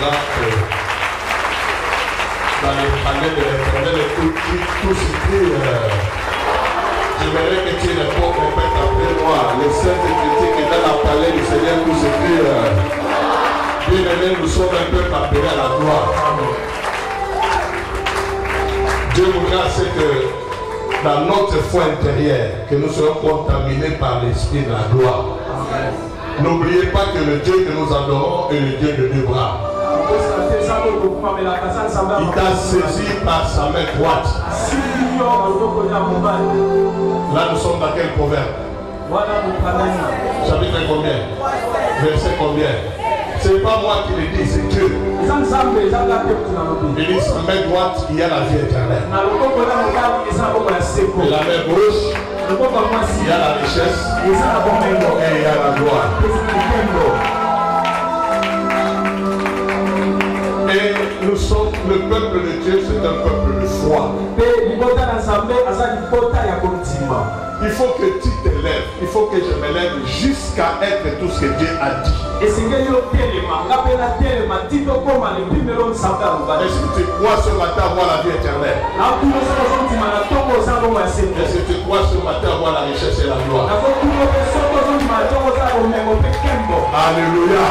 là, dans le palais de l'Éternel, et tout ce qui j'aimerais que tu répètes après moi, les saints critiques et dans le palais du Seigneur, tout ce qui bien aimé, nous sommes un peu appelés à la gloire. Dieu nous grâce que dans notre foi intérieure, que nous serons contaminés par l'Esprit de la gloire. N'oubliez pas que le Dieu que nous adorons est le Dieu de deux bras. Il t'a saisi par sa main droite. Là, nous sommes dans quel proverbe? Chapitre combien? Verset combien? Ce n'est pas moi qui le dis, c'est Dieu. Il dit, sa main droite, il y a la vie éternelle. Et la main gauche, il y a la richesse et il y a la gloire. Et nous sommes le peuple de Dieu, c'est un peuple de foi. Il faut que tu t'élèves, il faut que je m'élève jusqu'à être tout ce que Dieu a dit. Est-ce que tu crois ce matin avoir la vie éternelle? Est-ce que tu crois ce matin avoir la richesse et la gloire? Alléluia.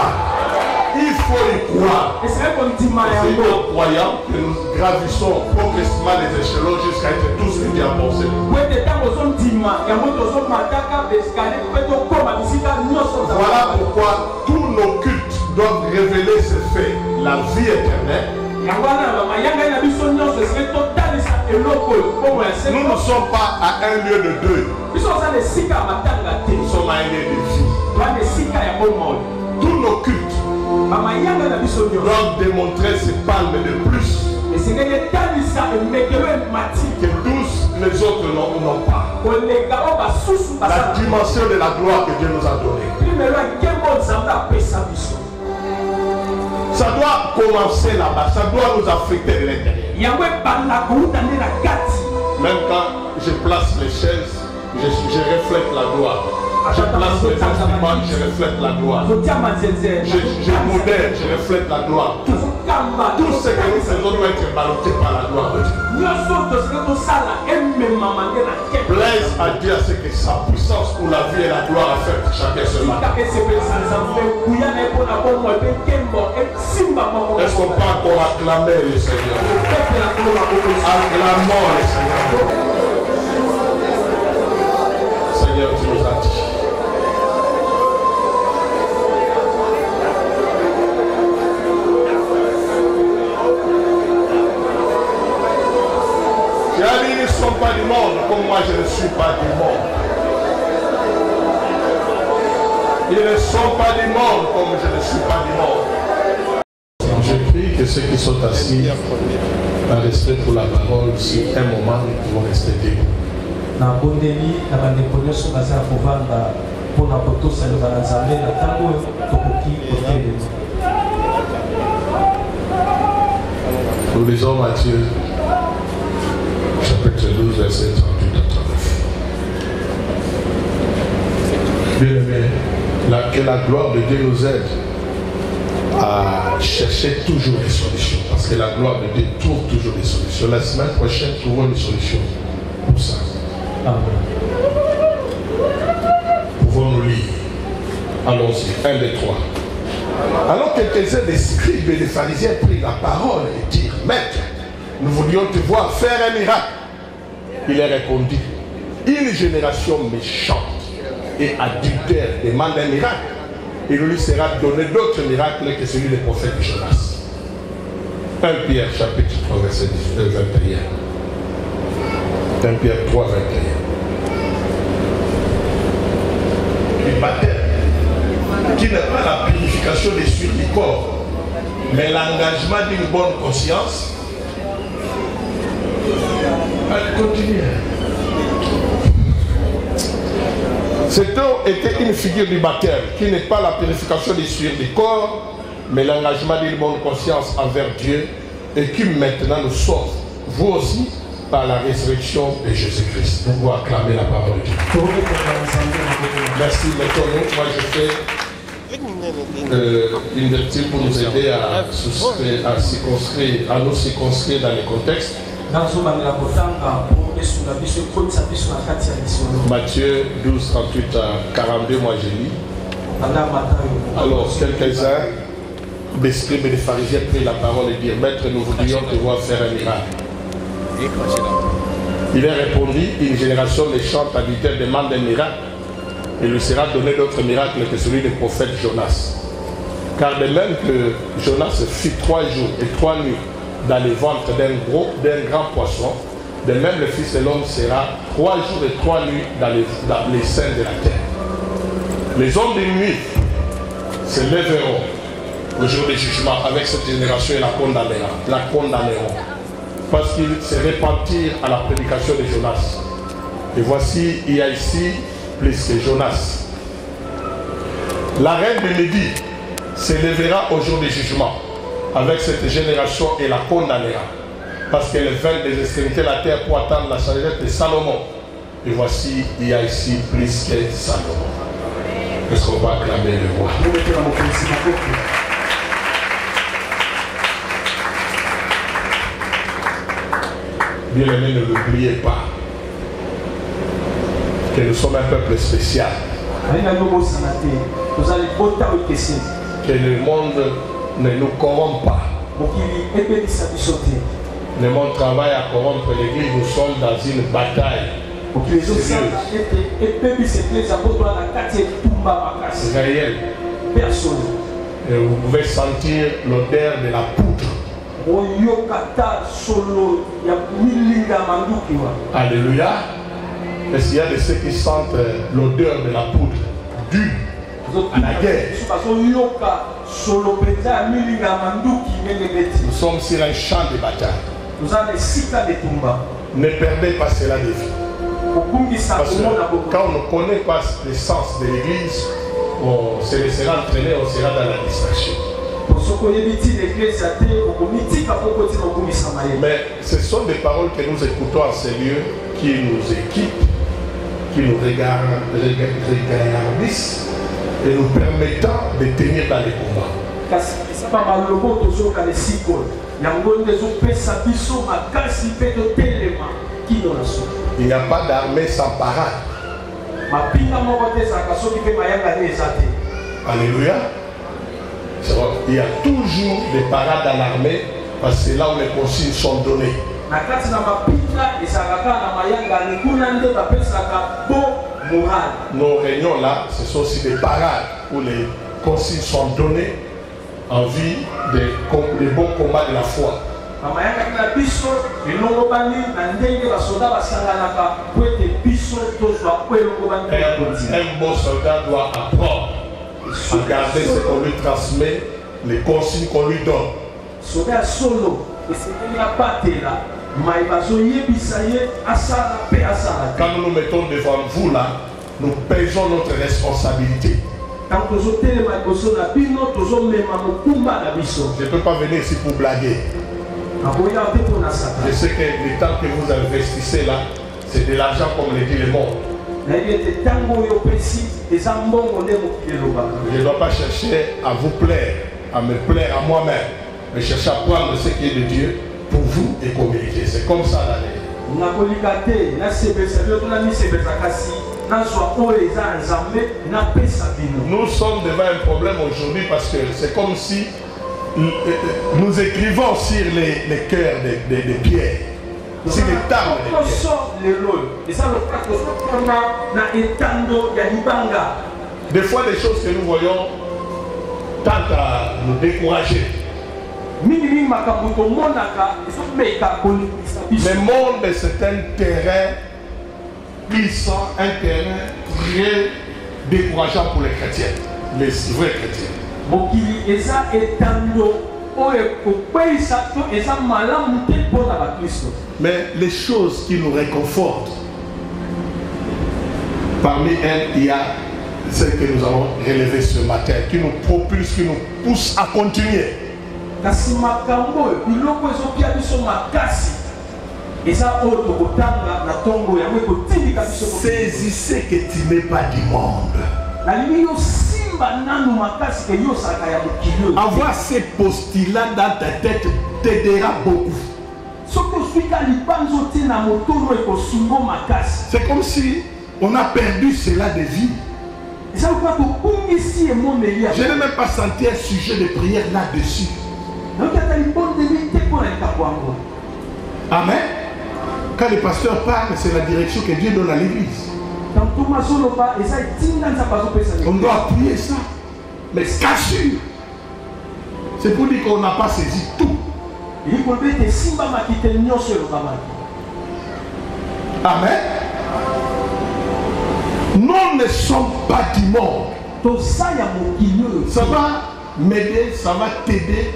Il faut y croire. C'est en croyant que nous gravissons progressivement les échelons jusqu'à être tout ce que Dieu a pensé. Voilà pourquoi tous nos cultes doivent révéler ce fait, la vie éternelle. Nous ne sommes pas à un lieu de deux. Nous sommes à un lieu de vie. Tous nos cultes doivent démontrer ces palmes de plus que tous les autres n'ont pas. La dimension de la gloire que Dieu nous a donnée. Ça doit commencer là-bas, ça doit nous affecter de l'intérieur. Même quand je place les chaises, je reflète la gloire. Je place les instruments, je reflète la gloire. Je modère, je reflète la gloire. Tout ce que nous faisons doit être ballotté par la gloire de Dieu. Plaise à Dieu à ce que sa puissance pour la vie et la gloire affecte chacun ce matin. Est-ce qu'on peut encore acclamer le Seigneur? Acclamons le Seigneur. Seigneur, tu nous as dit. Ils ne sont pas du monde comme moi je ne suis pas du monde. Ils ne sont pas du monde comme je ne suis pas du monde. Je prie que ceux qui sont assis à rester pour la parole, si un moment ils vont rester debout. Nous lisons Matthieu chapitre 12, verset 38 à 39. Bien aimé, que la gloire de Dieu nous aide à chercher toujours des solutions. Parce que la gloire de Dieu trouve toujours des solutions. La semaine prochaine, trouvons une solution pour ça. Amen. Pouvons-nous lire? Allons-y. 1, 2, 3. Alors quelques-uns des scribes et des pharisiens prirent la parole et dirent: Maître, nous voulions te voir faire un miracle. Il leur répondit: une génération méchante et adultère demande un miracle. Il lui sera donné d'autres miracles que celui des prophètes de Jonas. 1 Pierre chapitre 3 verset 21. 1 Pierre 3 21. Le baptême qui n'est pas la purification des suites du corps, mais l'engagement d'une bonne conscience. Allez, continuez. Cette eau était une figure du baptême qui n'est pas la purification des sueurs du corps, mais l'engagement d'une bonne conscience envers Dieu et qui maintenant nous sauve, vous aussi, par la résurrection de Jésus-Christ. Nous pouvons acclamer la parole de Dieu. Merci, mettons-nous. Moi, je fais une vertu pour nous aider à nous circonscrire dans les contextes. Matthieu 12, 38 à 42, moi j'ai lu. Alors, quelques-uns des scribes et des pharisiens prirent la parole et dirent: Maître, nous voudrions te voir faire un miracle. Il leur répondit: Une génération méchante habituelle demande un miracle. Il lui sera donné d'autres miracles que celui du prophète Jonas. Car de même que Jonas fit 3 jours et 3 nuits dans les ventres d'un grand poisson, de même le Fils de l'homme sera 3 jours et 3 nuits dans les seins de la terre. Les hommes de nuit se lèveront au jour du jugement avec cette génération et la condamneront. Parce qu'ils se repentirent à la prédication de Jonas. Et voici, il y a ici plus que Jonas. La reine de Médie se lèvera au jour du jugement avec cette génération et la condamnera. Parce qu'elle vint des extrémités de la terre pour attendre la sagesse de Salomon. Et voici, il y a ici plus que Salomon. Est-ce qu'on va acclamer le roi? Bien aimé, ne l'oubliez pas que nous sommes un peuple spécial. Que le monde ne nous corrompt pas. Le monde travaille à corrompre l'église. Nous sommes dans une bataille. C'est réel. Et vous pouvez sentir l'odeur de la poudre. Alléluia. Est-ce qu'il y a de ceux qui sentent l'odeur de la poudre due à la guerre? Nous sommes sur un champ de bataille. Ne perdez pas cela de vue. Parce que quand on ne connaît pas l'essence de l'église, on se laissera entraîner, on sera dans la distraction. Mais ce sont des paroles que nous écoutons en ces lieux qui nous équipent, qui nous regardissent et nous permettant de tenir dans les combats. Il n'y a pas d'armée sans parade. Alléluia. Il y a toujours des parades à l'armée parce que c'est là où les consignes sont données. Nos réunions là, ce sont aussi des parades où les consignes sont données en vue des bons combats de la foi. Un bon soldat doit apprendre à garder ce qu'on lui transmet, les consignes qu'on lui donne. Quand nous nous mettons devant vous là, nous payons notre responsabilité. Je ne peux pas venir ici pour blaguer. Je sais que le temps que vous investissez là, c'est de l'argent comme le dit le monde. Je ne dois pas chercher à vous plaire, à me plaire à moi-même, mais chercher à prendre ce qui est de Dieu pour vous et communiquer. C'est comme ça la vie. Nous sommes devant un problème aujourd'hui parce que c'est comme si nous écrivons sur les cœurs des pierres. C'est les tables des pierres. Des fois, des choses que nous voyons tentent à nous décourager. Le monde, c'est un terrain puissant, un terrain très décourageant pour les chrétiens, les vrais chrétiens. Mais les choses qui nous réconfortent, parmi elles, il y a celles que nous allons relever ce matin, qui nous propulsent, qui nous poussent à continuer. Saisissez que tu n'es pas du monde. Avoir ces postulats dans ta tête t'aidera beaucoup. C'est comme si on a perdu cela de vie. Je n'ai même pas senti un sujet de prière là-dessus. Amen. Quand le pasteur parle, c'est la direction que Dieu donne à l'église. On doit appuyer ça. Mais caché. C'est pour dire qu'on n'a pas saisi tout. Amen. Nous ne sommes pas du monde. Ça va m'aider, ça va t'aider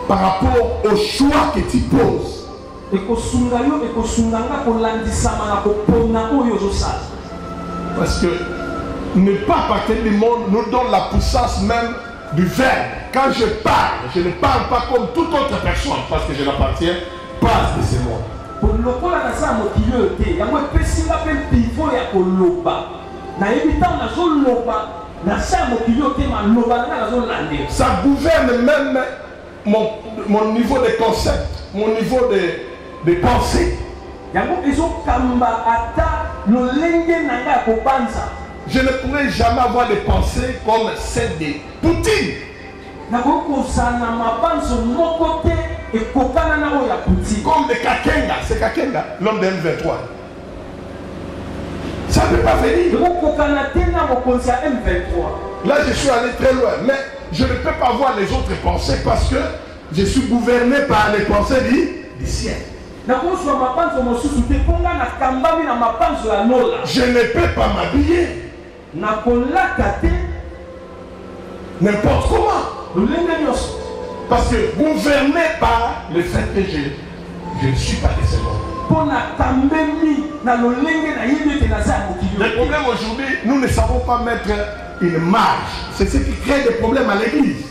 par rapport au choix que tu poses. Parce que ne pas appartenir du monde nous donne la puissance même du verbe. Quand je parle, je ne parle pas comme toute autre personne parce que je n'appartiens pas de ce monde. Ça gouverne même mon niveau de concept, mon niveau de pensée. Je ne pourrais jamais avoir des pensées comme celle de Poutine. Comme de Kakenga, c'est Kakenga, l'homme de M23. Ça ne peut pas venir. Là, je suis allé très loin, mais je ne peux pas voir les autres pensées parce que je suis gouverné par les pensées du ciel. Je ne peux pas m'habiller n'importe comment. Parce que gouverné par le fait que je ne suis pas de ce monde. Le problème aujourd'hui, nous ne savons pas mettre une marge. C'est ce qui crée des problèmes à l'église.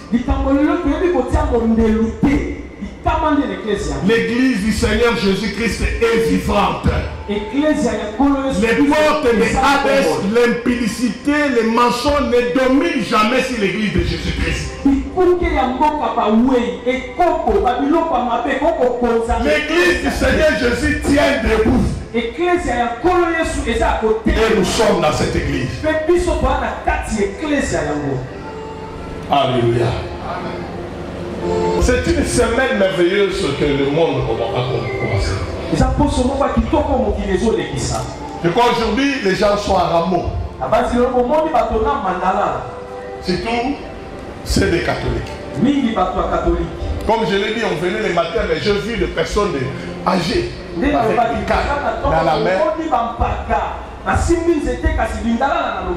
L'église du Seigneur Jésus-Christ est vivante. Les portes de Hadès, l'impudicité, les mensonges ne dominent jamais sur l'église de Jésus-Christ. L'église du Seigneur Jésus tient debout. Et nous sommes dans cette église. Alléluia. C'est une semaine merveilleuse que le monde a commencé. Je crois qu'aujourd'hui, les gens sont à Rameau. Surtout, c'est des catholiques. Comme je l'ai dit, on venait les matins, mais j'ai vu des personnes âgées avec des cartes dans la main.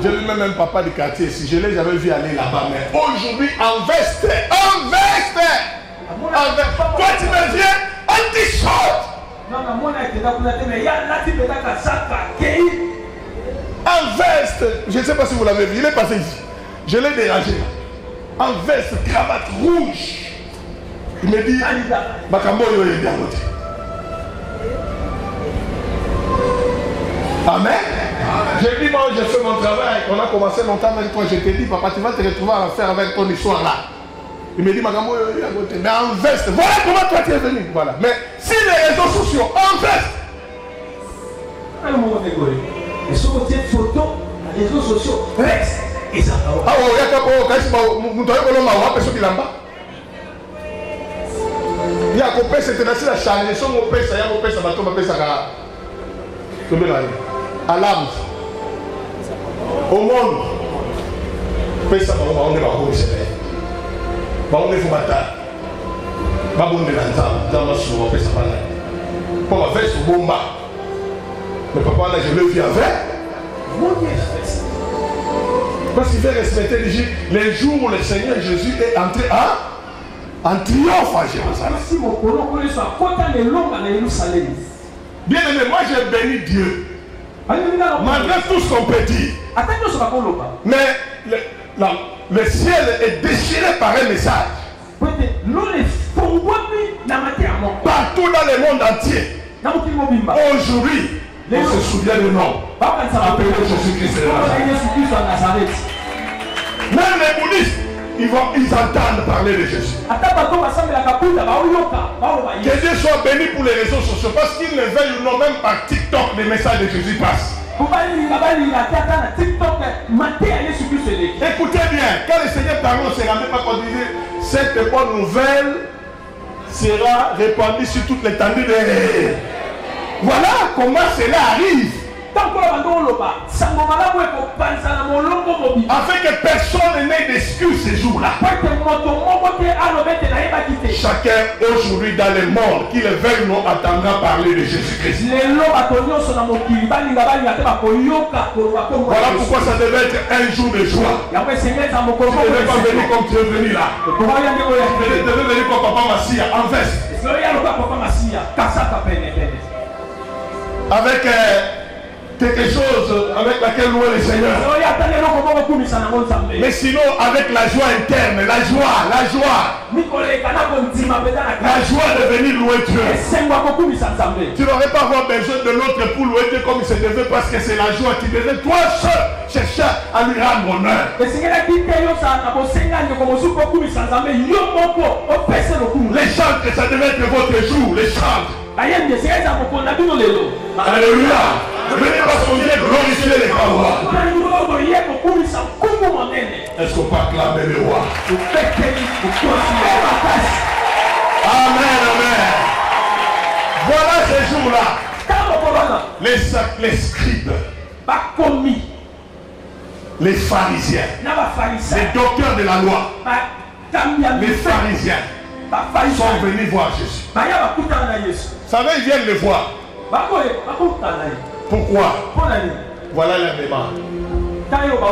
J'ai vu même un papa du quartier, si je l'ai jamais vu aller là-bas, mais aujourd'hui en veste, toi tu me viens en t-shirt, en veste, je ne sais pas si vous l'avez vu, il est passé ici, je l'ai dérangé, en veste, cravate rouge, il me dit, Makambo yo est bien côté. Amen. J'ai dit, moi, j'ai fait mon travail. On a commencé longtemps avec toi. Je t'ai dit, papa, tu vas te retrouver à faire avec ton histoire là. Il me dit, Magambo, mais en veste. Voilà comment toi tu es venu. Voilà. Mais si les réseaux sociaux, en veste. Et sur votre photo, les réseaux sociaux, veste. Et ça va. Ah, oui, il y a un peu il y a un peu c'était dans la charge. Si on peut ça, il y a un peu ça, on peut ça. À l'âme, au monde, on est là, on est là, on est mais papa, je le vis avec. Parce qu'il fait respecter les jours où le Seigneur Jésus est entré en triomphe à Jérusalem. Bien aimé, moi j'ai béni Dieu. Malgré tout ce qu'on peut dire. Mais le ciel est déchiré par un message. Partout dans le monde entier. Aujourd'hui, on se souvient du nom. Appelé Jésus-Christ de Nazareth. Même les bouddhistes, ils entendent parler de Jésus. Que Dieu soit béni pour les réseaux sociaux parce qu'ils ne veulent ou non, même par TikTok, les messages de Jésus passent. Écoutez bien, quand le Seigneur parlait, on ne se rendait pas compte, il disait, cette bonne nouvelle sera répandue sur toute l'étendue de... Voilà comment cela arrive. Afin que personne n'ait d'excuses ces jours-là. Chacun aujourd'hui dans le monde, qui le veuille ou non, attendra parler de Jésus-Christ. Voilà pourquoi ça devait être un jour de joie. Tu ne devais pas venir comme tu es venu là. Tu devais venir comme Papa Massia en veste. Avec quelque chose avec laquelle louer le Seigneur. Mais sinon avec la joie interne, la joie de venir louer Dieu. Tu n'aurais pas avoir besoin de l'autre pour louer Dieu comme il se devait parce que c'est la joie qui devait toi seul chercher à lui rendre honneur. Les chantres, ça devait être votre jour, les chantres. Alléluia. Venez parce qu'on vient glorifier les grands rois. Est-ce qu'on peut acclamer le roi? Amen, amen. Voilà ces jours-là. Les scribes, les pharisiens, les docteurs de la loi, les pharisiens sont venus voir Jésus. Vous savez, ils viennent le voir. Pourquoi? Voilà la demande.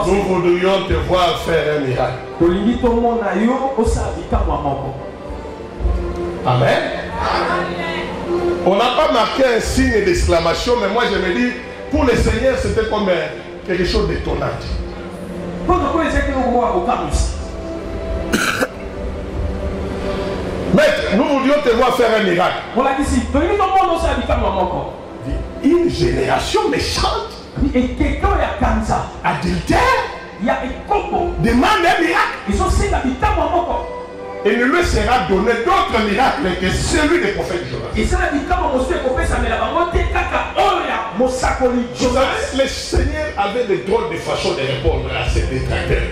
Nous voudrions te voir faire un miracle. Amen. On n'a pas marqué un signe d'exclamation, mais moi je me dis, pour le Seigneur, c'était comme quelque chose d'étonnant. Maître, nous voulions te voir faire un miracle. Une génération méchante, adultère, demande un miracle. Et ne lui sera donné d'autres miracles que celui des prophètes Jonas. Le Seigneur avait des drôles de façon de répondre à ces détracteurs.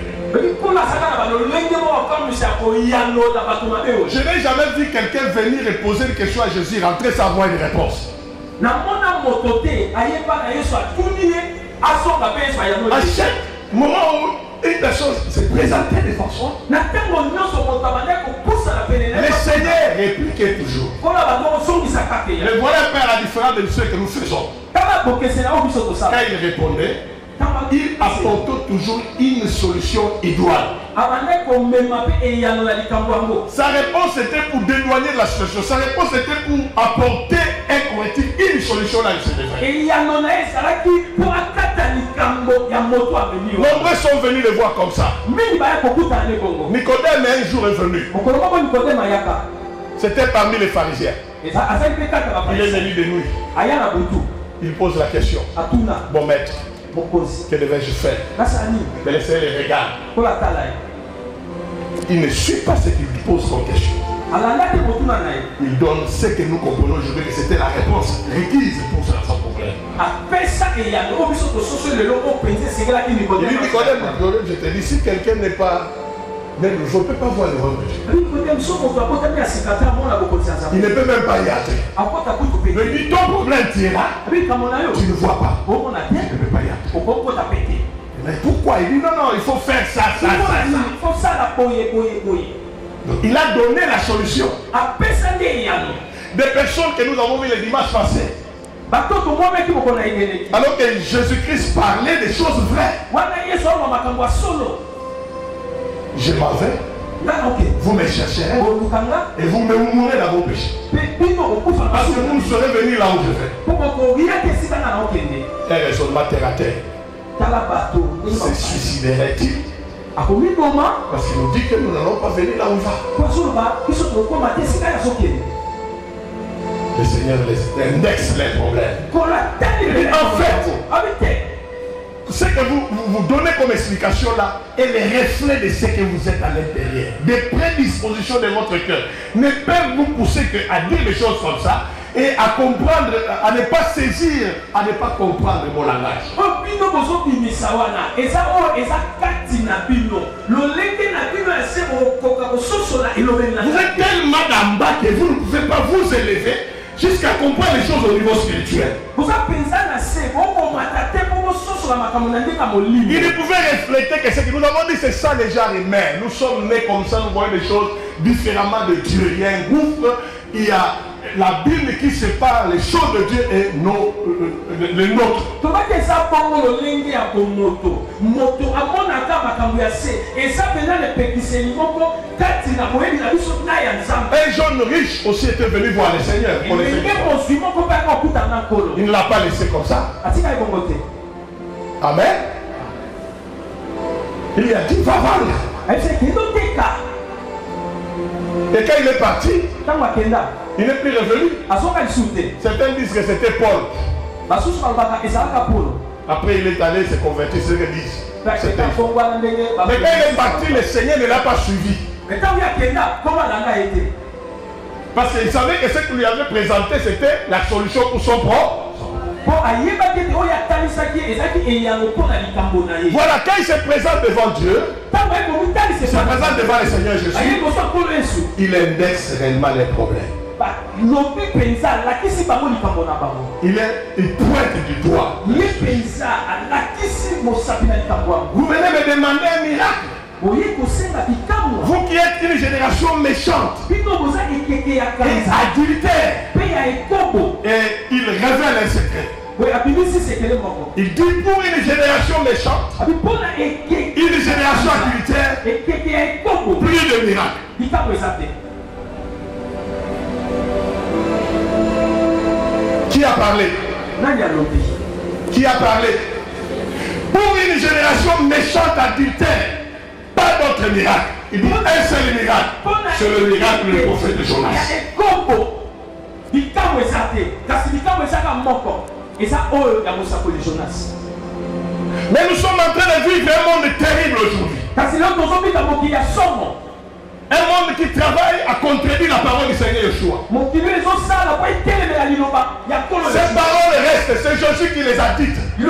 Je n'ai jamais vu quelqu'un venir et poser une question à Jésus, rentrer sans avoir une réponse. À chaque moment où une personne se présentait devant soi, le Seigneur répliquait toujours. Mais voilà faire la différence de ce que nous faisons. Quand il répondait, il apportait toujours une solution idoine. Sa réponse était pour dédouaner la situation. Sa réponse était pour apporter un correctif, une solution là, il se devrait. Nombreux sont venus le voir comme ça. Nicodème un jour est venu. C'était parmi les pharisiens. Il est venu de nuit. Il pose la question. Bon maître, que devais-je faire? Mais le Seigneur les regarde. Il ne suit pas ce qu'il pose comme question. Il donne ce que nous comprenons aujourd'hui que c'était la réponse requise pour ça sans problème. Il dit Nicodème, je te dis, si quelqu'un n'est pas né de nouveau, ne peut pas voir le royaume de Dieu. Il ne peut même pas y entrer. Mais dit ton problème tu es là, tu ne vois pas. Tu ne peux pas y entrer. Mais pourquoi? Il dit non, il faut faire ça. Donc, il a donné la solution. Des personnes que nous avons vues le dimanche passé. Alors que Jésus-Christ parlait des choses vraies. Je m'en vais. Vous me chercherez. Et vous me mourrez dans vos péchés. Parce que vous ne serez venus là où je vais. Un raisonnement terre à terre. Se suiciderait-il? Parce qu'il nous dit que nous n'allons pas venir là où il va. Le Seigneur indexe les problèmes. En fait, ce que vous donnez comme explication là est le reflet de ce que vous êtes à l'intérieur. Des prédispositions de votre cœur ne peuvent vous pousser qu'à dire des choses comme ça et à comprendre, à ne pas saisir, à ne pas comprendre mon langage. Vous êtes tellement en bas que vous ne pouvez pas vous élever jusqu'à comprendre les choses au niveau spirituel. Il ne pouvait refléter que ce que nous avons dit, c'est ça les gens humains. Nous sommes nés comme ça, nous voyons des choses différemment de Dieu. Il y a un gouffre, il y a la Bible qui sépare les choses de Dieu et les nôtres. Un jeune riche aussi était venu voir le Seigneur. Il ne l'a pas laissé comme ça. Amen. Il lui a dit, va vendre. Et quand il est parti, il n'est plus revenu. Certains disent que c'était Paul. Après il est allé se convertir, c'est ce qu'ils disent. Mais quand il est parti, le Seigneur ne l'a pas suivi. Parce qu'il savait que ce qu'il lui avait présenté, c'était la solution pour son propre. Voilà, quand il se présente devant Dieu, il se présente devant le Seigneur Jésus, il indexe réellement les problèmes. Il pointe du doigt. Vous venez me demander un miracle. Vous qui êtes une génération méchante et adultère. Et il révèle un secret. Il dit pour une génération méchante, une génération adultère, plus de miracles. Qui a parlé? Qui a parlé? Pour une génération méchante adultère, pas d'autre miracle. Il dit un seul miracle. C'est le miracle du prophète de Jonas. Mais nous sommes en train de vivre un monde terrible aujourd'hui. Un monde qui travaille à contredire la parole du Seigneur Yeshua. Ces paroles restent, c'est Jésus qui les a dites. Une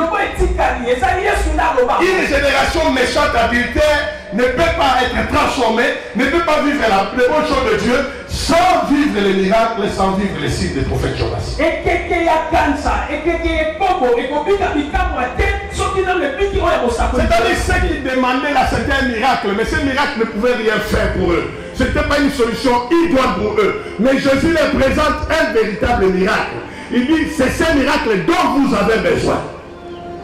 génération méchante adultère ne peut pas être transformée, ne peut pas vivre les bonnes choses de Dieu sans vivre les miracles, sans vivre les signes des prophètes Jonas. C'est-à-dire ceux qui demandaient là, c'était un miracle, mais ce miracle ne pouvait rien faire pour eux. Ce n'était pas une solution idoine pour eux. Mais Jésus leur présente un véritable miracle. Il dit, c'est ce miracle dont vous avez besoin.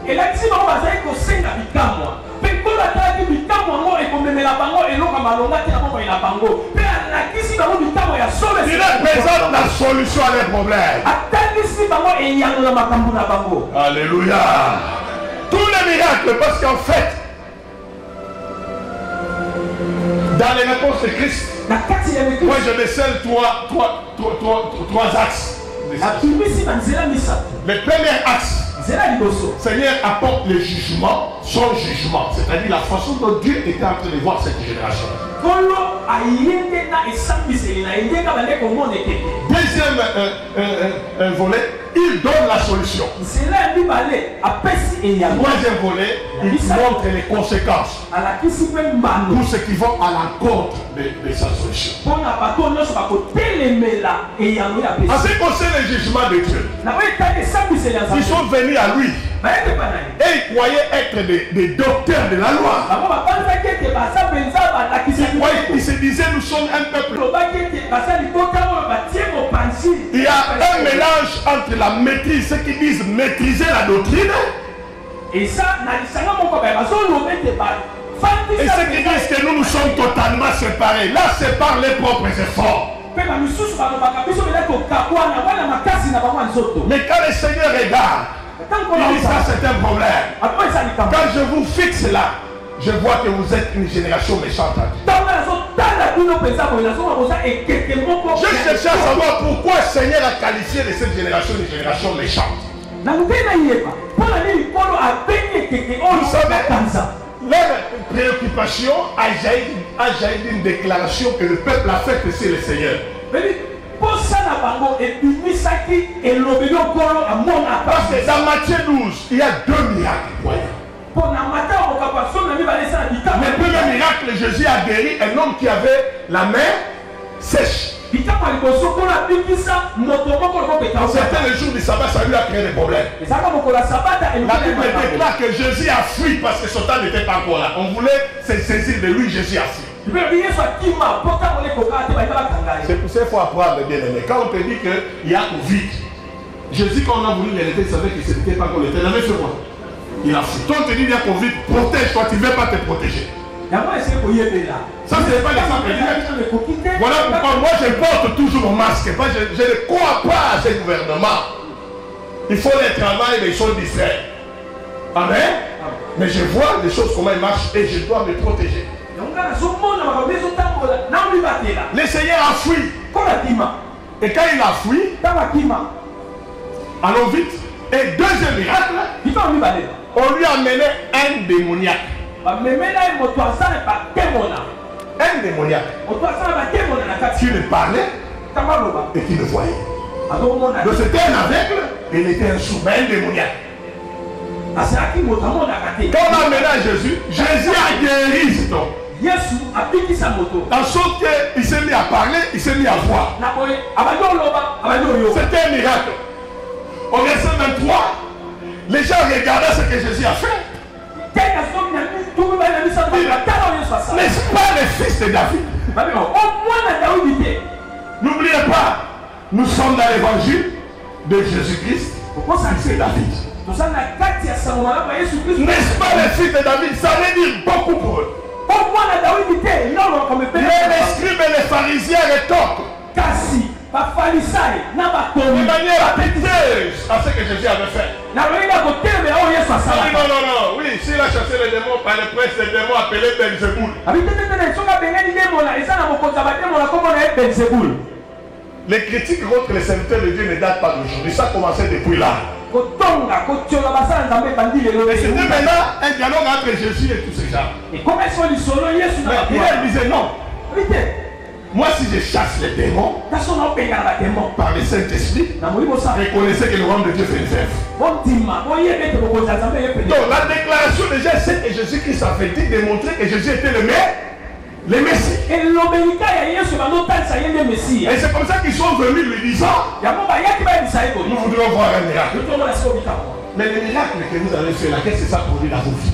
Et là, si on va dire que c'est il représente la solution à leurs problèmes. Alléluia. Tous les miracles, parce qu'en fait, dans les réponses de Christ, moi je décèle trois axes. Le premier axe, Seigneur apporte le jugement, son jugement, c'est-à-dire la façon dont Dieu était en train de voir cette génération. Deuxième volet, il donne la solution. Troisième volet, il montre les conséquences pour ceux qui vont à l'encontre de sa solution. En ce qui concerne le jugement de Dieu, ils sont venus à lui et ils croyaient être des docteurs de la loi. Ils se disaient nous sommes un peuple. Il y a un mélange entre la maîtrise, ceux qui disent maîtriser la doctrine, et ceux qui disent que nous sommes totalement séparés. Là, c'est par les propres efforts. Mais quand le Seigneur regarde, il dit ça c'est un problème. Quand je vous fixe là, je vois que vous êtes une génération méchante. Je cherche à savoir pourquoi le Seigneur a qualifié de cette génération une génération méchante. Vous savez, leur préoccupation a jailli d'une déclaration que le peuple a faite sur le Seigneur. Parce que dans Matthieu 12, il y a 2 miracles. Le premier miracle, Jésus a guéri un homme qui avait la main sèche. C'était le jour du sabbat, ça lui a créé des problèmes. La Bible déclare que Jésus a fui parce que son temps n'était pas encore là. On voulait se saisir de lui, Jésus a fui. C'est pour ça qu'il faut apprendre, bien aimé. Quand on te dit qu'il y a Covid, Jésus, quand on a voulu l'arrêter, il savait que ce n'était pas encore le temps. Il avait fait quoi? Il a fui. Quand on te dit qu'il y a Covid, protège-toi, tu ne veux pas te protéger. Ça, ce n'est pas l'exemple direct. Voilà pourquoi moi je porte toujours mon masque. Je ne crois pas à ce gouvernement. Il faut les travailler, mais ils sont distraits. Amen. Mais je vois les choses, comment elles marchent, et je dois me protéger. Le Seigneur a fui. Et quand il a fui, allons vite. Et deuxième miracle, on lui a amené un démoniaque. Un démoniaque qui le parlait et qui le voyait. Donc c'était un aveugle et il était un sourd, un démoniaque. Quand on a amené à Jésus, Jésus a guéri cet homme. En sorte qu'il s'est mis à parler, il s'est mis à voir. C'était un miracle. Au verset 23, les gens regardaient ce que Jésus a fait. N'est-ce pas le fils de David? N'oubliez pas, nous sommes dans l'évangile de Jésus-Christ. C'est David. N'est-ce pas le fils de David? Ça veut dire beaucoup pour eux. Les scribes et les pharisiens rétorquent de manière piteuse à ce que Jésus avait fait. Non, oui, s'il a chassé les démons par le prince des démons appelé Belzéboul. Les critiques contre les serviteurs de Dieu ne datent pas d'aujourd'hui. Ça a commencé depuis là. Et c'était maintenant un dialogue entre Jésus et tous ces gens. Mais il disait non. Moi, si je chasse les démons par le Saint-Esprit, reconnaissez que le royaume de Dieu fait une fève. Donc la déclaration déjà, c'est que Jésus-Christ a fait démontrer que Jésus était le Messie. Et c'est comme ça qu'ils sont venus lui disant, nous voudrions voir un miracle. Mais le miracle que vous avez fait là, qu'est-ce que ça produit dans vos vies?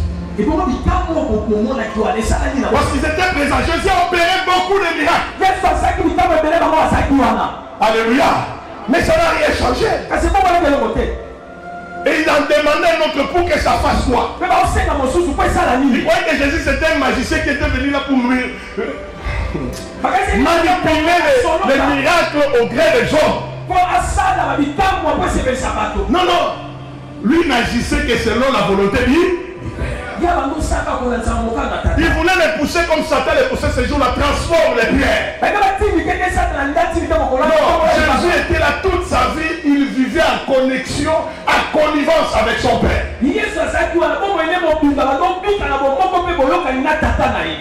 Parce qu'ils étaient présents, Jésus a opéré beaucoup de miracles. Alléluia. Mais ça n'a rien changé. Et il en demandait notre pour que ça fasse quoi? Il croyait que Jésus c'était un magicien qui était venu là pour manipuler les miracles au gré des hommes. Non, non. Lui n'agissait que selon la volonté divine. Il voulait les pousser comme Satan les poussait ce jour-là, transforme les pierres. Jésus était là toute sa vie, il vivait en connexion, en connivence avec son Père.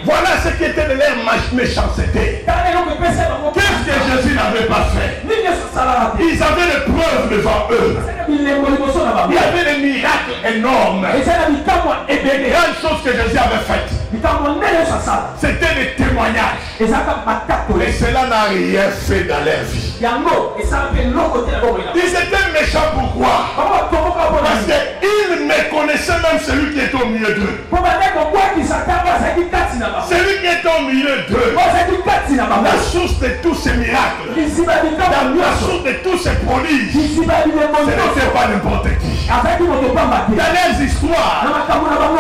Voilà ce qui était de leur méchanceté. Qu'est-ce que Jésus n'avait pas fait? Ils avaient des preuves devant eux. Il y avait des miracles énormes. Des grandes choses que Jésus avait faites. C'était des témoignages. Et cela n'a rien fait dans leur vie. Ils étaient méchants, pourquoi? Parce qu'ils méconnaissaient même celui qui est au milieu d'eux. Celui qui est au milieu d'eux. La source de tous ces miracles. La source de tous ces prodiges. Ce n'était pas n'importe qui. Dans leurs histoires,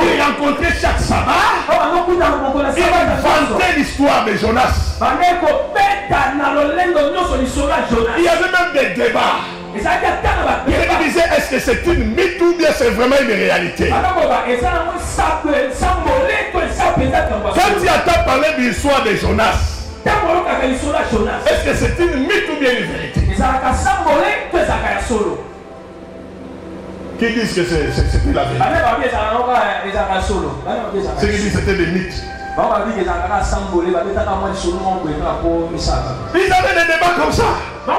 ils rencontraient chaque sabbat. Ils vantaient l'histoire de Jonas. Il y avait même des débats. Ils disaient, est-ce que c'est une mythe ou bien c'est vraiment une réalité? Quand tu entends parler de l'histoire de Jonas, est-ce que c'est une mythe ou bien une vérité? Qui disent que c'était la vérité? Ceux qui disent que c'était des mythes. Ils avaient des débats comme ça. Un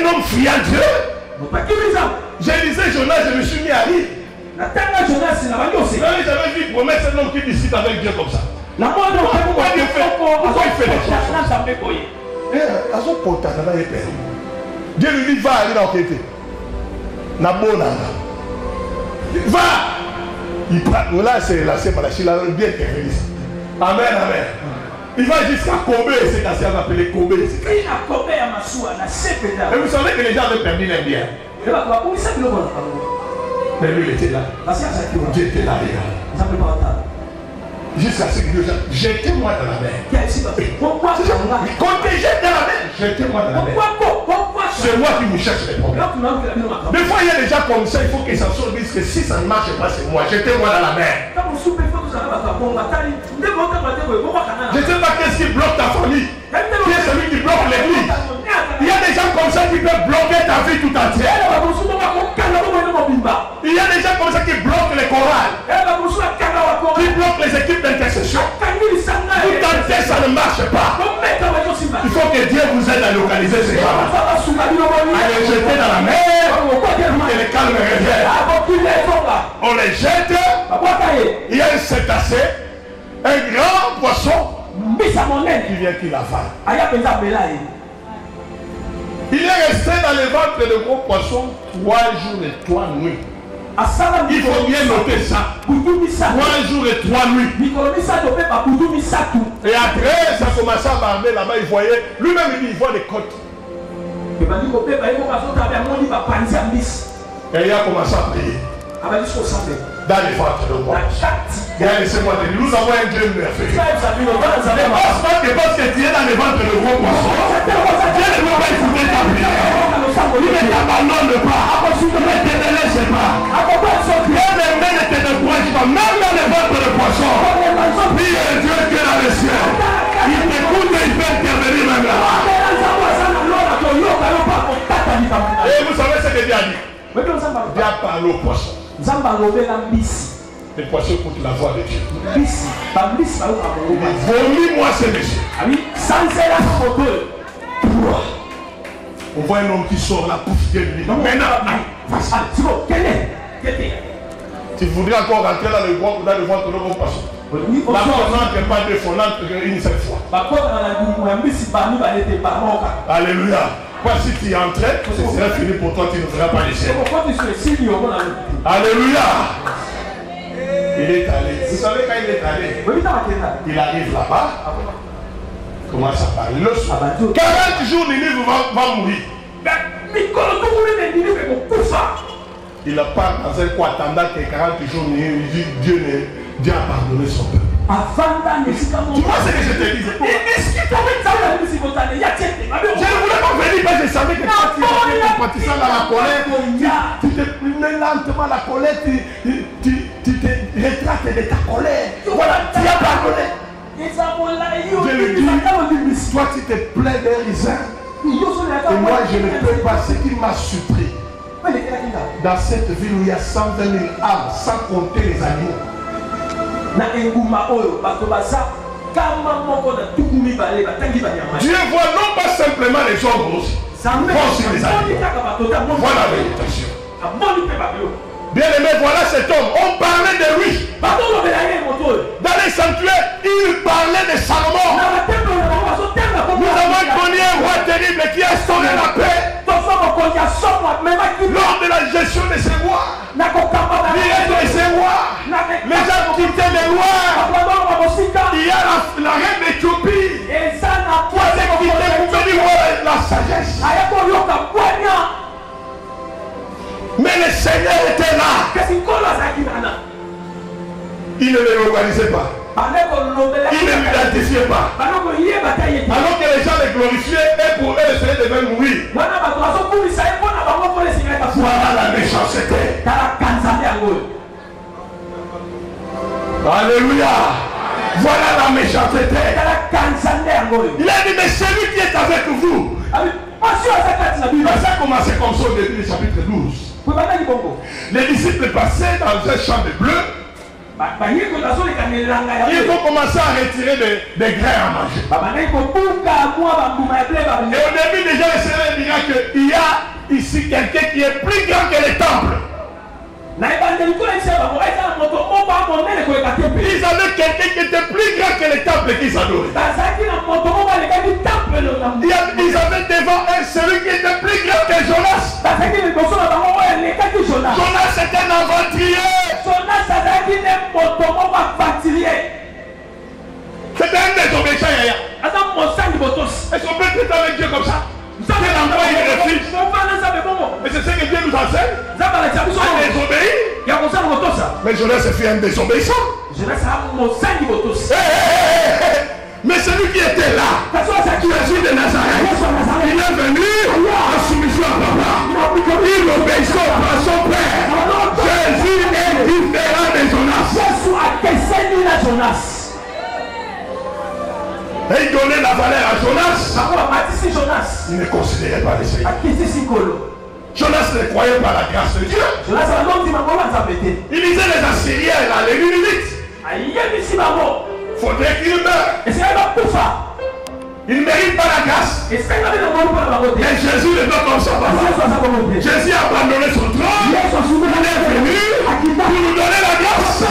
homme fiant Dieu. J'ai lisé Jonas, je me suis mis à rire. J'avais vu promettre un homme qui discute avec Dieu comme ça. Pourquoi il fait des choses? Dieu lui dit, va aller dans le côté. Va. Il prend. Là, c'est la semaine. Il a bien intervenu. Amen, amen. Il va jusqu'à Kobe, c'est quand il va appeler Kobe. Et vous savez que les gens avaient perdu les biens. Mais lui, il était là. Dieu était là, les gars. Jusqu'à ce que Dieu dise, jetez-moi dans la mer. Quand tu jettes dans la mer, jetez-moi dans la mer. C'est moi qui vous cherche les problèmes. Des fois, il y a des gens comme ça, il faut qu'ils s'en sortent, disent que si ça ne marche pas, c'est moi. Jetez-moi dans la mer. Je ne sais pas qu'est-ce qui bloque ta famille. Qui est celui qui bloque l'église. Il y a des gens comme ça qui peuvent bloquer ta vie tout entière. Il y a des gens comme ça qui bloquent les chorales. Qui bloquent les équipes d'intercession. Tout entier, ça ne marche pas. Il faut que Dieu vous aide à localiser ces gens-là. À les jeter dans la mer. Et les calmes reviennent. On les jette. Il y a un cétacé, un grand poisson qui vient qui l'avale. Il est resté dans le ventre de gros poissons 3 jours et 3 nuits. Il faut bien noter ça. 3 jours et 3 nuits. Et après, ça commençait à barber là-bas. Il voyait, lui-même il voit des côtes. Et il a commencé à prier. Dans les ventres de bois. Laissez-moi dire, nous avons un Dieu merveilleux. Ne pense pas que parce que tu es dans les ventres de gros poissons, Dieu ne peut pas écouter ta prière. Il ne t'abandonne pas. Il ne te délaisse pas. Dieu ne te décourage pas. Même dans les ventres de poissons, prie Dieu qui est dans le ciel. Il t'écoute et il peut intervenir même là-bas. Et vous savez ce que Dieu a dit? Dieu a parlé aux poissons. Les poissons écoutent la voix de Dieu. Vomis-moi ce monsieur. On voit un homme qui sort là, pouf, Dieu lui dit, maintenant, tu voudrais encore rentrer dans le ventre de vos poissons. La fois n'entre pas deux fois, n'entre une seule fois. Alléluia. Si tu es entré, ce sera fini pour toi, tu ne feras pas les ciel. Alléluia. Il est allé. Vous savez quand il est allé, il arrive là-bas. Commence à parler. Le soir. 40 jours, Ninive va mourir. Il part dans un coin attendant que 40 jours, il dit Dieu a pardonné son peuple. Tu vois ce que je te dis? Je ne voulais pas venir parce que je savais que quand tu es compatissant dans la colère, tu te mets lentement la colère, tu te rétractes de ta colère. Voilà, tu as pardonné. Je lui dis, toi tu te plais d'un raisin. Et moi je ne peux pas, ce qui m'a surpris. Dans cette ville où il y a 120 000 âmes, sans compter les animaux. Dieu voit non pas simplement les hommes aussi, voit aussi les animaux. Voilà la végétation. Bien aimé, voilà cet homme. On parlait de lui. Dans les sanctuaires, il parlait de Salomon. Nous avons connu un roi terrible qui a instauré la paix. Lors de la gestion de ces rois, de ces rois, les gens quittaient les rois. Il y a la reine d'Éthiopie. Toi, c'est qui pour venir voir la sagesse. Mais le Seigneur était là. Il ne le localisait pas. Il ne l'identifiait pas. Alors que les gens le glorifiaient et pour eux le Seigneur devait mourir. Voilà la méchanceté. Alléluia. Voilà la méchanceté. Il a dit mais celui qui est avec vous. Ça a commencé comme ça au début du chapitre 12. Les disciples passaient dans un champ de blé. Il faut commencer à retirer des grains à manger. Et au début déjà, le Seigneur dira qu'il y a ici quelqu'un qui est plus grand que le temple. Ils avaient quelqu'un qui était plus grand que le temple qu'ils adoraient. Ils avaient devant eux celui qui était plus grand que Jonas. Jonas était un aventurier. C'était un désobéissant. Est-ce qu'on peut traiter avec Dieu comme ça? Quel endroit il refuse? Mais c'est ce que Dieu nous enseigne. À désobéir. Mais Jonas fut un désobéissant. Mais celui qui était là, Jésus de Nazareth, il est venu en soumission à papa. Il obéissait à son père. Jésus est différent de Jonas. Et il donnait la valeur à Jonas. Il ne considérait pas les Seigneurs. Jonas ne croyait pas la grâce de Dieu. Il lisait les Assyriens là, les Ninivites. Faudrait qu'il meure. Il ne mérite pas la grâce. Et Jésus le donne comme ça. Jésus a abandonné son trône. Il est venu pour nous donner la grâce.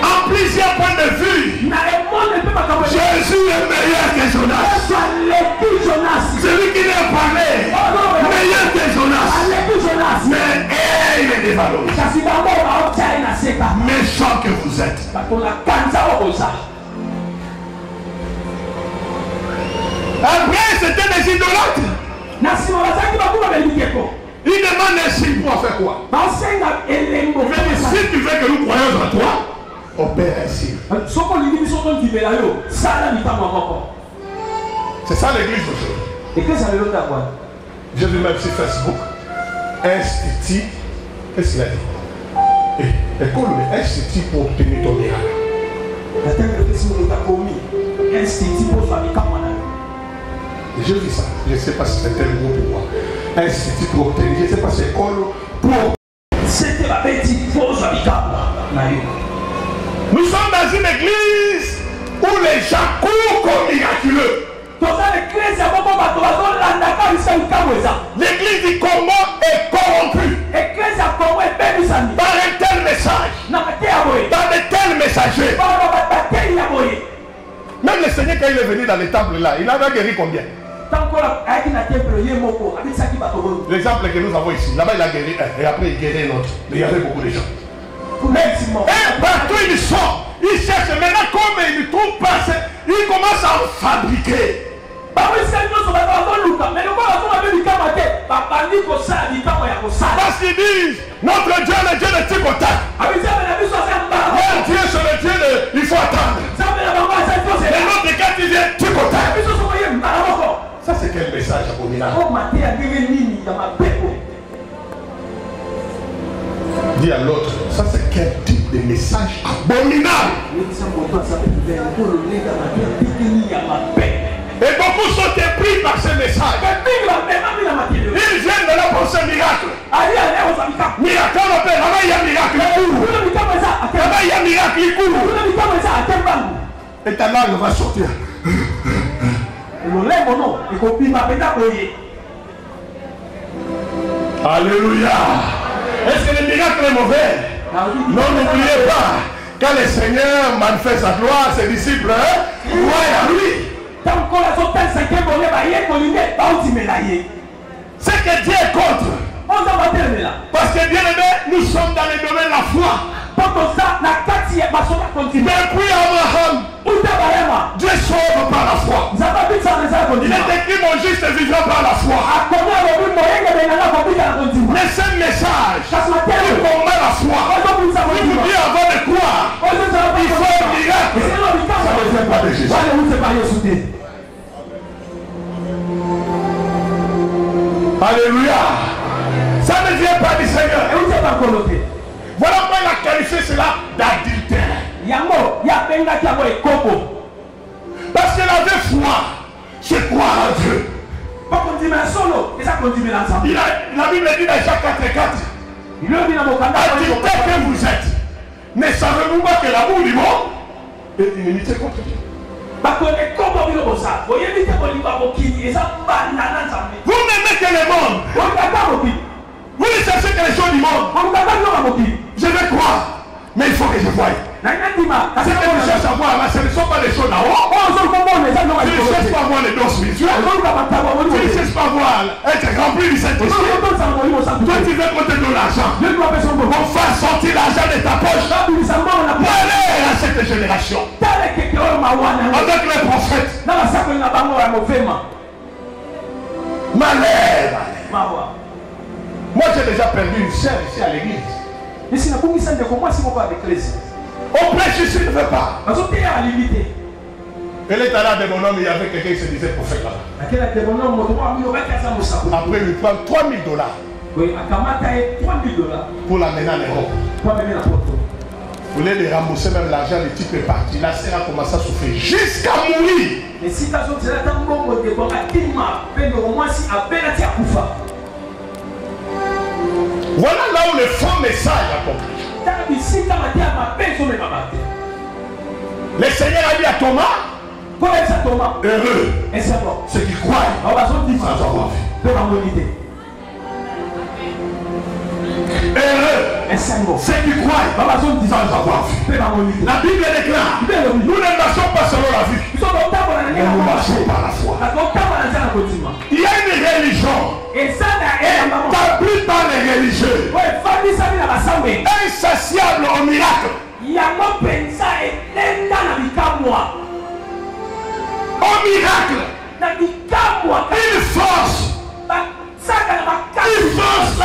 En plusieurs points de vue, Jésus est meilleur que Jonas. Celui qui n'a parlé, meilleur que Jonas. Mais il est dévalorisé. Méchant que vous êtes. Après, c'était des idolâtres. Il demande un signe pour faire quoi? Mais si tu veux que nous croyons en toi, opère un signe. C'est ça l'église aujourd'hui. J'ai vu même sur Facebook, Institut, qu'est-ce qu'il a dit? École, Institut pour obtenir ton miracle. J'ai vu ça. Je ne sais pas si c'était le mot pour moi. Institut pour obtenir. Je ne sais pas si c'est école pour. C'était la petite pause à nous sommes dans une église où les gens courent comme miraculeux. L'église du Congo est corrompue par un tel message, par de tels messagers. Même le Seigneur, quand il est venu dans les temples là, il avait guéri combien? L'exemple que nous avons ici, là-bas il a guéri un et après il guérit un autre. Mais il y avait beaucoup de gens. Et partout ils sont, ils cherchent. Maintenant, comme ils ne trouvent pas, ils commencent à en fabriquer. Parce qu'ils disent notre Dieu est le Dieu de Tikotak. Mon Dieu c'est le Dieu de il faut attendre. Mais notre cas il vient Tikotak. Ça c'est quel message abominable? Dis à l'autre, ça c'est quel type de message abominable? Et beaucoup sont épris par ce message. Ils viennent de là pour ce miracle. Miracle, on appelle. Là-bas il y a miracle, il court. Là-bas il y a miracle, il court. Et ta langue va sortir. Alléluia. Est-ce que le miracle est mauvais? Non, n'oubliez pas. Quand le Seigneur manifeste sa gloire, ses disciples croient à lui. C'est que Dieu est contre. Parce que bien aimé, nous sommes dans le domaine de la foi. Depuis Abraham, Dieu sauve par la foi. Il est écrit mon juste vivra par la foi. Mais ce message qui combat la foi, il vous dit avant de croire, il faut un miracle. Ça ne vient pas de Jésus. Alléluia. Ça ne vient pas du Seigneur. Voilà pourquoi il a qualifié cela d'adultère. Parce qu'il avait foi, c'est croire en Dieu. La Bible dit dans Jacques 4:4. Adultère que vous êtes, ne savez-vous pas que l'amour du monde est inimité contre Dieu? Vous n'aimez que le monde. Vous ne cherchez que les choses du monde. Je vais croire, mais il faut que je voie. Ce que tu cherches à voir là, ce ne sont pas les choses là-haut. Tu ne cherches pas à voir les dons spirituels. Tu ne cherches pas à voir être rempli du Saint-Esprit. Toi, tu veux qu'on te donne l'argent. On fasse sortir l'argent de ta poche. Malheur à cette génération. Avec les prophètes. Malheur. Moi, j'ai déjà perdu une sœur ici à l'église. On prêche ici, ne veut pas. Elle est allée de mon homme, il y avait quelqu'un qui se disait prophète là. Après, il prend $3,000 pour l'amener en Europe. Vous voulez les rembourser même l'argent, le type est parti. La sœur a commencé à souffrir jusqu'à mourir. Voilà là où le faux message a compris. Le Seigneur a dit à Thomas, heureux ceux qui croient sans avoir vu. Heureux ceux qui croient sans avoir vu. La Bible déclare, nous ne marchons pas selon la vue, mais nous marchons par la foi. Il y a une religion établie par les religieux, insatiable au miracle. Au miracle, une force, la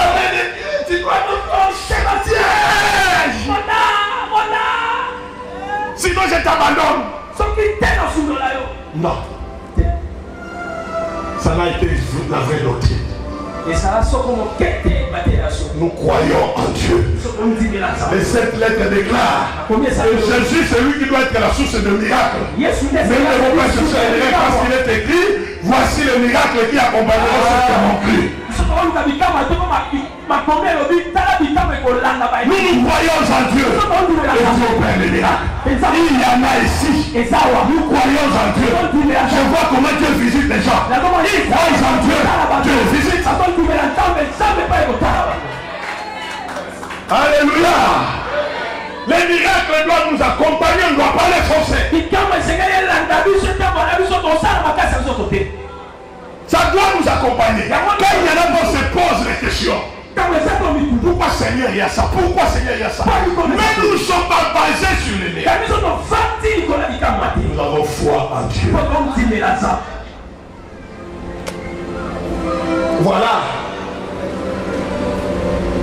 main de Dieu. Tu dois nous forcer la siège. Sinon je t'abandonne. Non. Ça n'a été la vraie doctrine. Nous croyons en Dieu. Et cette lettre déclare que Jésus, c'est lui qui doit être la source de miracles. Mais nous ne devons pas chercher un miracle parce qu'il est écrit, voici le miracle qui accompagnera ceux qui ont cru. Nous croyons en Dieu. Et Dieu opère les miracles. Il y en a ici. Nous croyons en Dieu. Je vois comment Dieu visite les gens. Ils croient en Dieu. Dieu les visite. Alléluia. Les miracles doivent nous accompagner. On ne doit pas les forcer. Ça doit nous accompagner. Quand il y en a qui se posent les questions. Pourquoi Seigneur il y a ça? Pourquoi Seigneur il y a ça? Mais nous ne sommes pas basés sur les miracles. Nous avons foi en Dieu. Voilà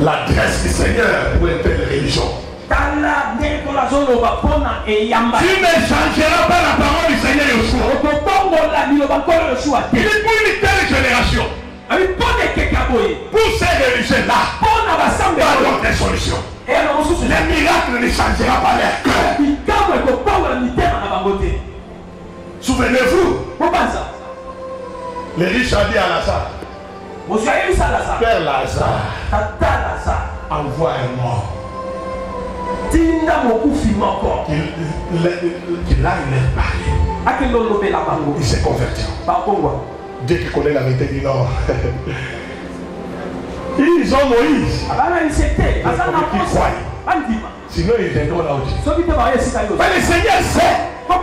l'adresse du Seigneur pour une telle religion. Tu ne changeras pas la parole du Seigneur Yeshua. Il est pour une telle génération. Pour ces religieux-là, pas d'autre solution. Les miracles ne changera pas leur cœur. Souvenez-vous, les riches ont dit à Lazare, Père Lazare, envoie un mort. Qu'il aille leur parler. Il s'est converti. Dieu qui connaît la vérité dit non. Ils ont Moïse. Ils croient. Sinon ils viendront là aussi. Mais le Seigneur sait. Quand un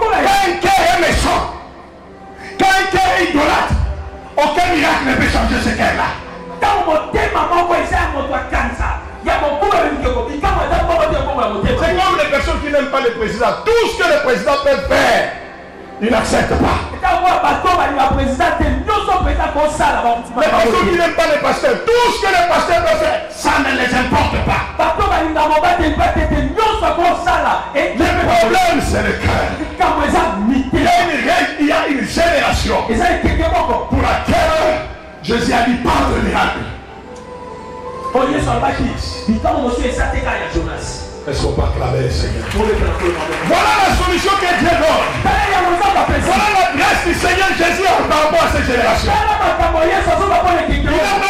cœur est méchant, quand un cœur est idolâtre, aucun miracle ne peut changer ce cœur-là. C'est comme les personnes qui n'aiment pas le président. Tout ce que le président peut faire, ils n'acceptent pas. Les personnes qui n'aiment pas le pasteur, tout ce que le pasteur peut faire, ça ne les importe pas. Le problème, c'est le cœur. Il y a une génération pour laquelle Jésus a dit pas de miracle. Est-ce qu'on peut acclamer le Seigneur? Voilà la solution que Dieu donne. Voilà l'adresse du Seigneur Jésus par rapport à cette génération. Il n'a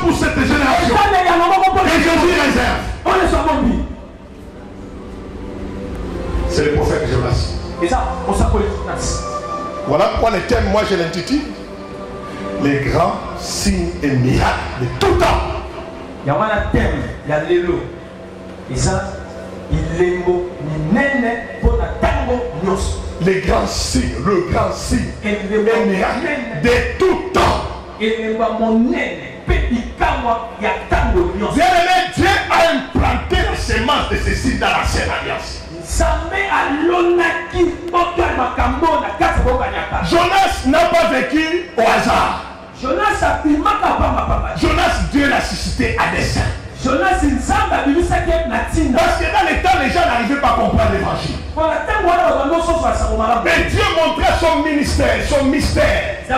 pour cette génération que Jésus réserve. C'est le prophète Jonas. Voilà pourquoi le thème, moi je l'intitule les grands signes et miracles de tout temps. Il y a un thème, il y a l'élo. Et ça, il est beau, les grands signes, le grand signe et miracles de tout temps. Bien-aimé, Dieu a implanté les semences de ces signes dans l'ancienne alliance. Jonas n'a pas vécu au hasard. Jonas, Dieu l'a suscité à dessein. Parce que dans les temps, les gens n'arrivaient pas à comprendre l'évangile. Mais Dieu montrait son ministère, son mystère à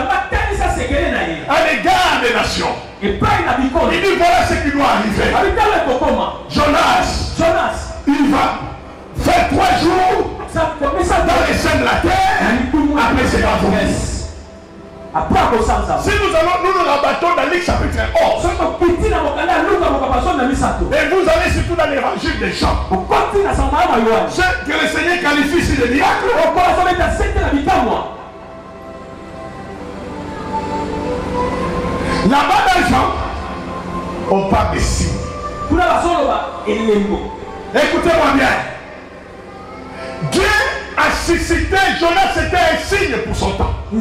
l'égard des nations. Il dit voilà ce qui doit arriver. Jonas, il va faire 3 jours dans les seins de la terre. Après c'est la promesse. Si nous rabattons dans Luc chapitre 11, et vous allez surtout dans l'évangile des Jean, que le Seigneur qualifie ici de miracles. Là-bas dans Jean, on parle de signes. Écoutez-moi bien. Dieu a suscité Jonas, c'était un signe pour son temps. En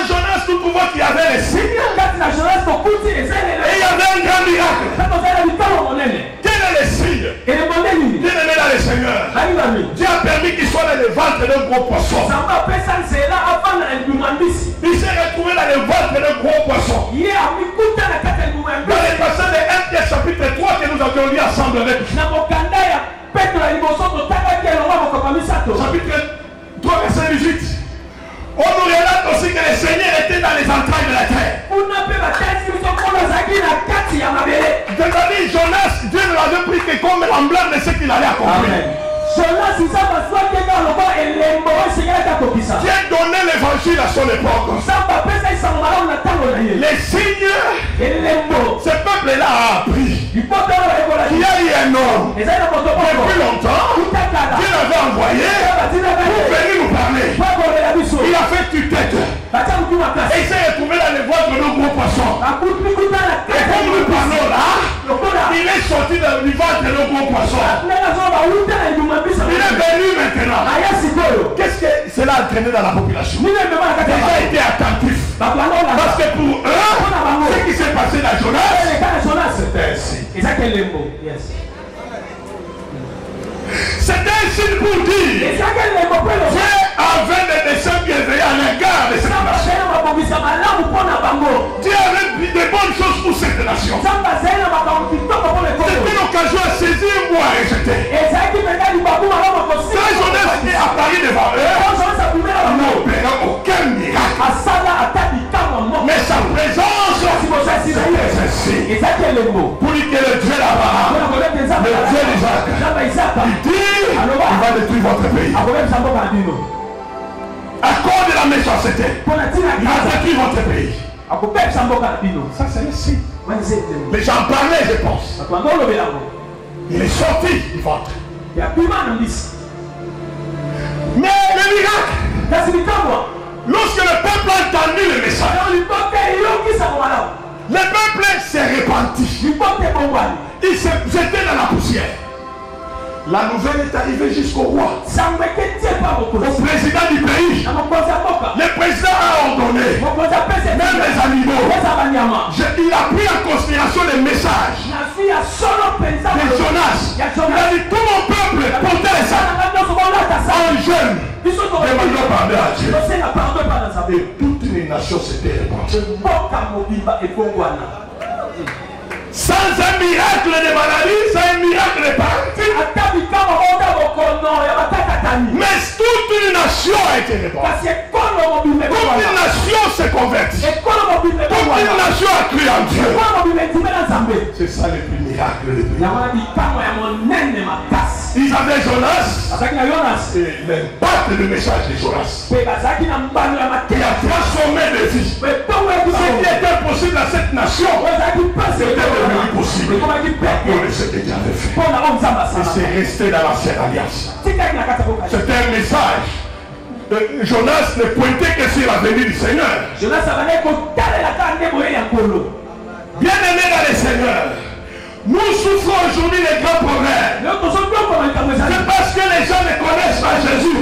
Jonas, nous trouvons qu'il y avait les signes. Et il y avait un grand miracle. Quel est le signe? Bien-aimé dans le Seigneur, Dieu a permis qu'il soit dans le ventre d'un gros poisson. Il s'est retrouvé dans le ventre d'un gros poisson. Dans les passages de 1 Pierre chapitre 3 que nous avions lu ensemble avec chapitre 3 verset 18. On nous relate aussi que le Seigneur était dans les entrailles de la terre. C'est-à-dire Jonas, Dieu ne l'avait pris que comme l'emblème de ce qu'il allait accomplir. Dieu donnait l'évangile à son époque. Les signes, ce peuple-là a appris qu'il y a eu un homme depuis longtemps. Dieu l'avait envoyé pour venir nous parler. Il a fait tue-tête. Et il s'est retrouvé dans les ventres de nos gros poissons. Et comme nous parlons là, il est sorti du ventre de nos gros poissons. Il est venu maintenant. Qu'est-ce que cela a entraîné dans la population? Il a été attentif. Parce que pour eux, ce qui s'est passé dans Jonas, c'était ainsi. C'était un signe pour dire Dieu avait des desseins bienveillants à l'égard de cette nation. Dieu avait des bonnes choses pour cette nation. C'était l'occasion à saisir ou à rejeter. Quand Jonas est apparu devant eux, il n'opérait aucun miracle. Mais sa présence, c'était ceci. Pour lui que le Dieu d'Abraham, le Dieu d'Isaac, il dit il va détruire votre pays. À cause de la méchanceté, il va détruire votre pays. Ça c'est le signe. Mais j'en parlais, je pense. Il est sorti du ventre. Mais le miracle, lorsque le peuple a entendu le message, le peuple s'est repenti. Il s'est jeté dans la poussière. La nouvelle est arrivée jusqu'au roi, au président du pays. Le président a ordonné, même les animaux. Il a pris en considération les messages de Jonas. Il a dit tout mon peuple portez les sacs en jeûne. Demandons pardon à Dieu. Et toute une nation s'était répandue. Sans un miracle de maladie, sans un miracle de paradis. Mais toute une nation a été répandue. Toute une nation s'est convertie. Toute une nation a cru en Dieu. C'est ça le plus miracle de Dieu. Ils avaient Jonas et l'impact du message de Jonas qui a transformé des vies. Ce qui était possible à cette nation c'était devenu possible pour ce que Dieu avait fait. Et c'est resté dans l'ancienne alliance. C'était un message. Jonas ne pointait que sur la venue du Seigneur. Bien-aimés dans le Seigneur, nous souffrons aujourd'hui des grands problèmes. C'est parce que les gens ne connaissent pas Jésus.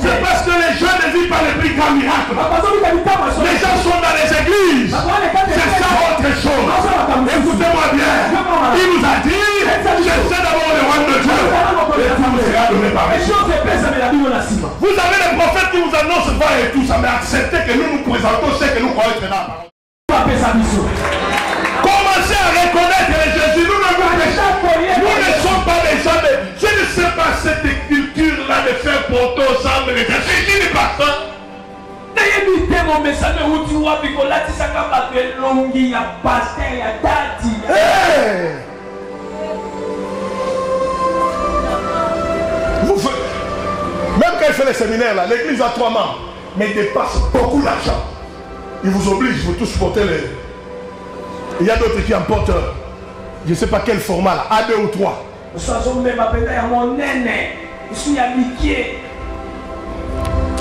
C'est parce que les gens ne vivent pas les plus grands miracles. Les gens sont dans les églises. C'est ça autre chose. Écoutez-moi bien. Il nous a dit, cherchez d'abord le royaume de Dieu. Et tout vous sera donné par lui. Vous avez des prophètes qui vous annoncent pas et tout ça, mais acceptez que nous nous présentons ce que nous croyons être dans la parole. Commencez à reconnaître les Jésus. Nous ne sommes pas des gens de... Je ne sais pas cette culture-là de faire poteau ensemble. Je ne pas ça. Même quand il fait les séminaires là, l'église a 3 membres, mais il dépasse beaucoup d'argent. Il vous oblige, vous tous porter les... Il y a d'autres qui emportent, je ne sais pas quel format là, A2 ou 3.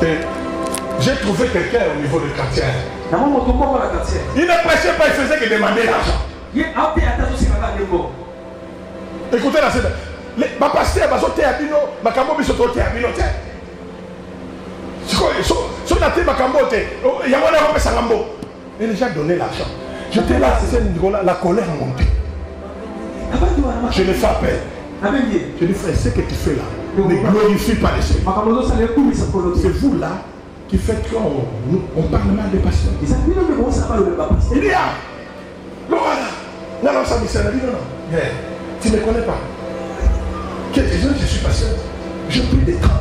Et j'ai trouvé quelqu'un au niveau du quartier. Il ne prêchait pas, il faisait que demander l'argent. Écoutez la scène. Ma pasteur, ma soeur, ma cambo, ma soeur, et les gens donnaient l'argent. J'étais là, la colère montée. Je l'ai fait appel. Je lui ai fait ce que tu fais là. Ne glorifie pas les Seigneur. C'est vous là qui faites qu'on parle mal des pasteurs. Il y a. Non, ça me sert. Non. Tu ne me connais pas. Je suis pasteur. Je prie des 30 ans.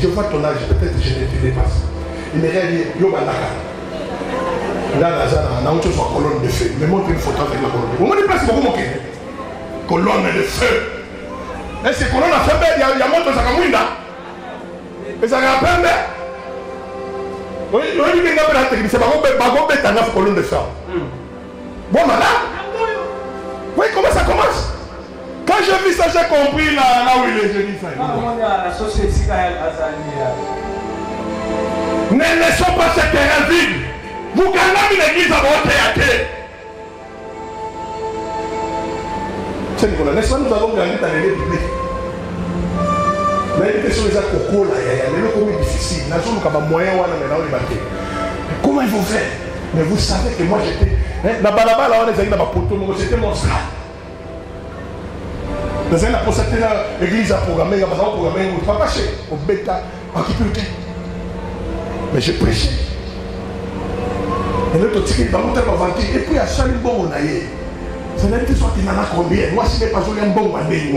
Je vois ton âge, peut-être que je ne te dépasse. Il me dit, yo bandaka. Là, on a une colonne de feu. Me montre une photo avec la colonne de feu. On me dit pas si vous moquez. Colonne de feu. Et ces colonnes à feu, il y a montre ça comme une. Et ça va prendre. Oui, il y a une technique. C'est pas une colonne de feu. Bon, madame. Oui, comment ça commence? Quand j'ai vu ça, j'ai compris là où il est. Je dis ça. Ne laissons pas ce terrain vide. Vous gagnez une église à votre théâtre. C'est Nicolas, n'est-ce pas, nous avons gagné dans les publics. Mais les questions des accords là, il y a des choses difficiles. Nous avons moyen maintenant de battre. Comment ils vont faire? Mais vous savez que moi j'étais. Là-bas, là, on est allé dans ma poteau, c'était mon stade. Nous avons possédé l'église à programmer, il y a pas programmé, on ne va pas chez au bêta en Kipurté. Mais je prêchais. Et l'autre tiré dans mon temps avant. Et puis à chaque bon on a eu. Ça n'a pas sorti dans la combien. Moi si je n'ai pas joué un bon on a eu.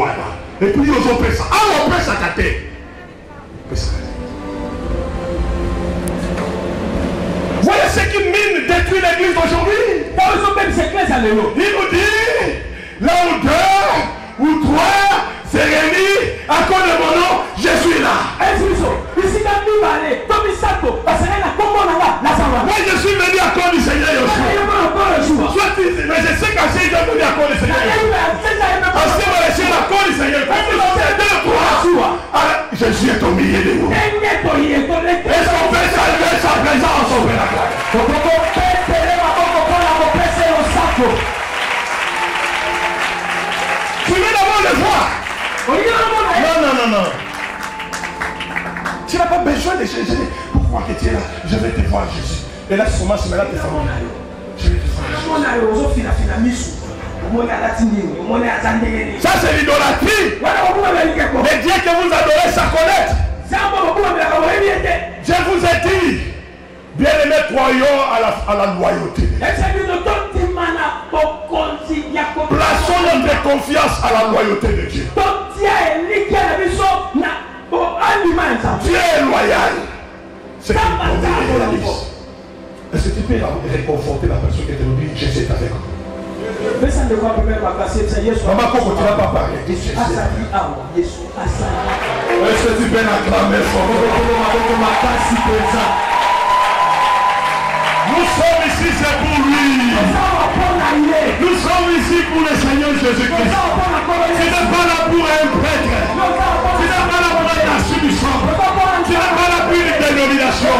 Et puis ils ont fait ça. Ah on fait ça caté. Voilà ce qui mine détruit l'église d'aujourd'hui. Il nous dit là où 2 ou 3 c'est réunis à cause de mon nom, je suis là. Moi je suis venu à cause du Seigneur Yoshua. Mais je sais qu'à ce je suis venu à cause du Seigneur Yoshua. Parce que je suis à cause du Seigneur. Jésus est au milieu de nous. Est-ce qu'on peut saluer sa présence au Vénacle? Tu veux d'abord le voir? Non. Tu n'as pas besoin de Jésus. Pourquoi que tu es là? Je vais te voir Jésus. Et là tu commences maintenant à te faire. Je vais te voir. Ça c'est l'idolâtrie. Mais Dieu que vous adorez, ça connaît. Je vous ai dit, bien-aimés, croyons à la loyauté. Plaçons notre confiance à la loyauté de Dieu. Dieu est loyal. C'est qu'il réalise. Est-ce que tu peux réconforter la personne qui te dit Jésus est avec nous? Maman Coco, tu n'as pas parlé. Est-ce que tu peux l'acclamer fort? Nous sommes ici, c'est pour lui. Nous sommes ici pour le Seigneur Jésus-Christ. Tu n'es pas là pour un prêtre. Tu n'es pas là pour un assumission. Tu n'es pas là pour une dénomination.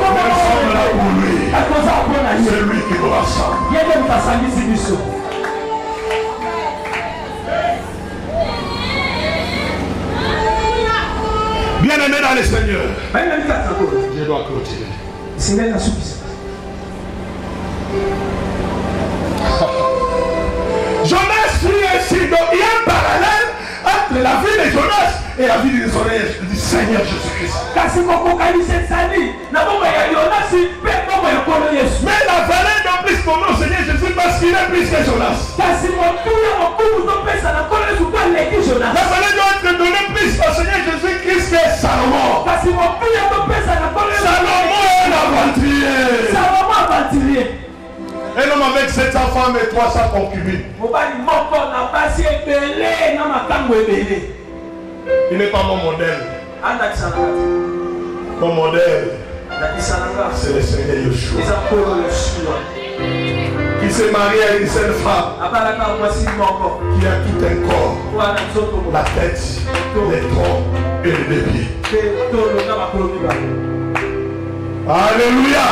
Nous sommes là pour lui. C'est lui qui nous rassemble. Bien-aimé dans le Seigneur, je dois clôturer. Jonas fut ainsi. Donc il y a un parallèle entre la vie de Jonas et la vie du Seigneur Jésus-Christ. Mais la valeur donne plus pour nous, Seigneur Jésus, parce qu'il est plus que Jonas. La valeur doit être donnée plus au Seigneur Jésus-Christ que Salomon. Salomon est l'aventurier. Un homme avec 700 femmes et 300 concubines. Il n'est pas mon modèle. Mon modèle, c'est le Seigneur Yeshua. Qui s'est marié à une seule femme. Qui a tout un corps. La tête, les troncs et les pieds. Alléluia.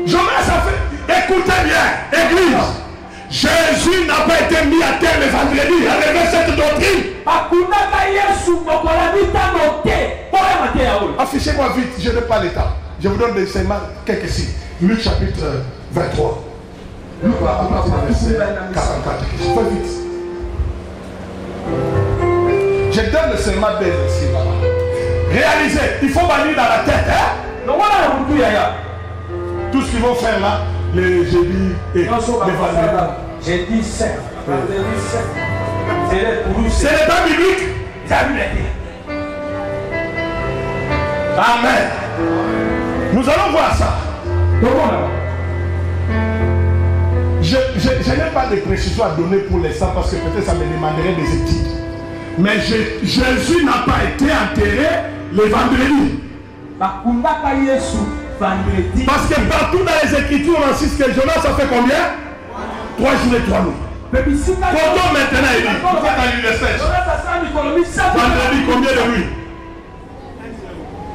Jonas a fait, écoutez bien, église, Jésus n'a pas été mis à terre le vendredi, enlevez cette doctrine. Affichez-moi vite, je n'ai pas le temps. Je vous donne seulement quelques signes. Luc chapitre 23. Luc verset 44. Fais vite. Je donne seulement des signes là-bas. Réalisez, il faut bannir dans la tête. Hein? Tout ce qu'ils vont faire là, les jeudis et les vendredis. Jeudi 7. C'est le temps biblique. Amen. Nous allons voir ça. Je n'ai pas de précision à donner pour l'instant parce que peut-être ça me demanderait des études. Mais Jésus n'a pas été enterré le vendredi. Parce que partout dans les Écritures, on insiste que Jonas a fait combien? 3 jours et 3 nuits. Pourquoi maintenant il dit? Vous êtes à l'université. Vendredi, combien de nuits?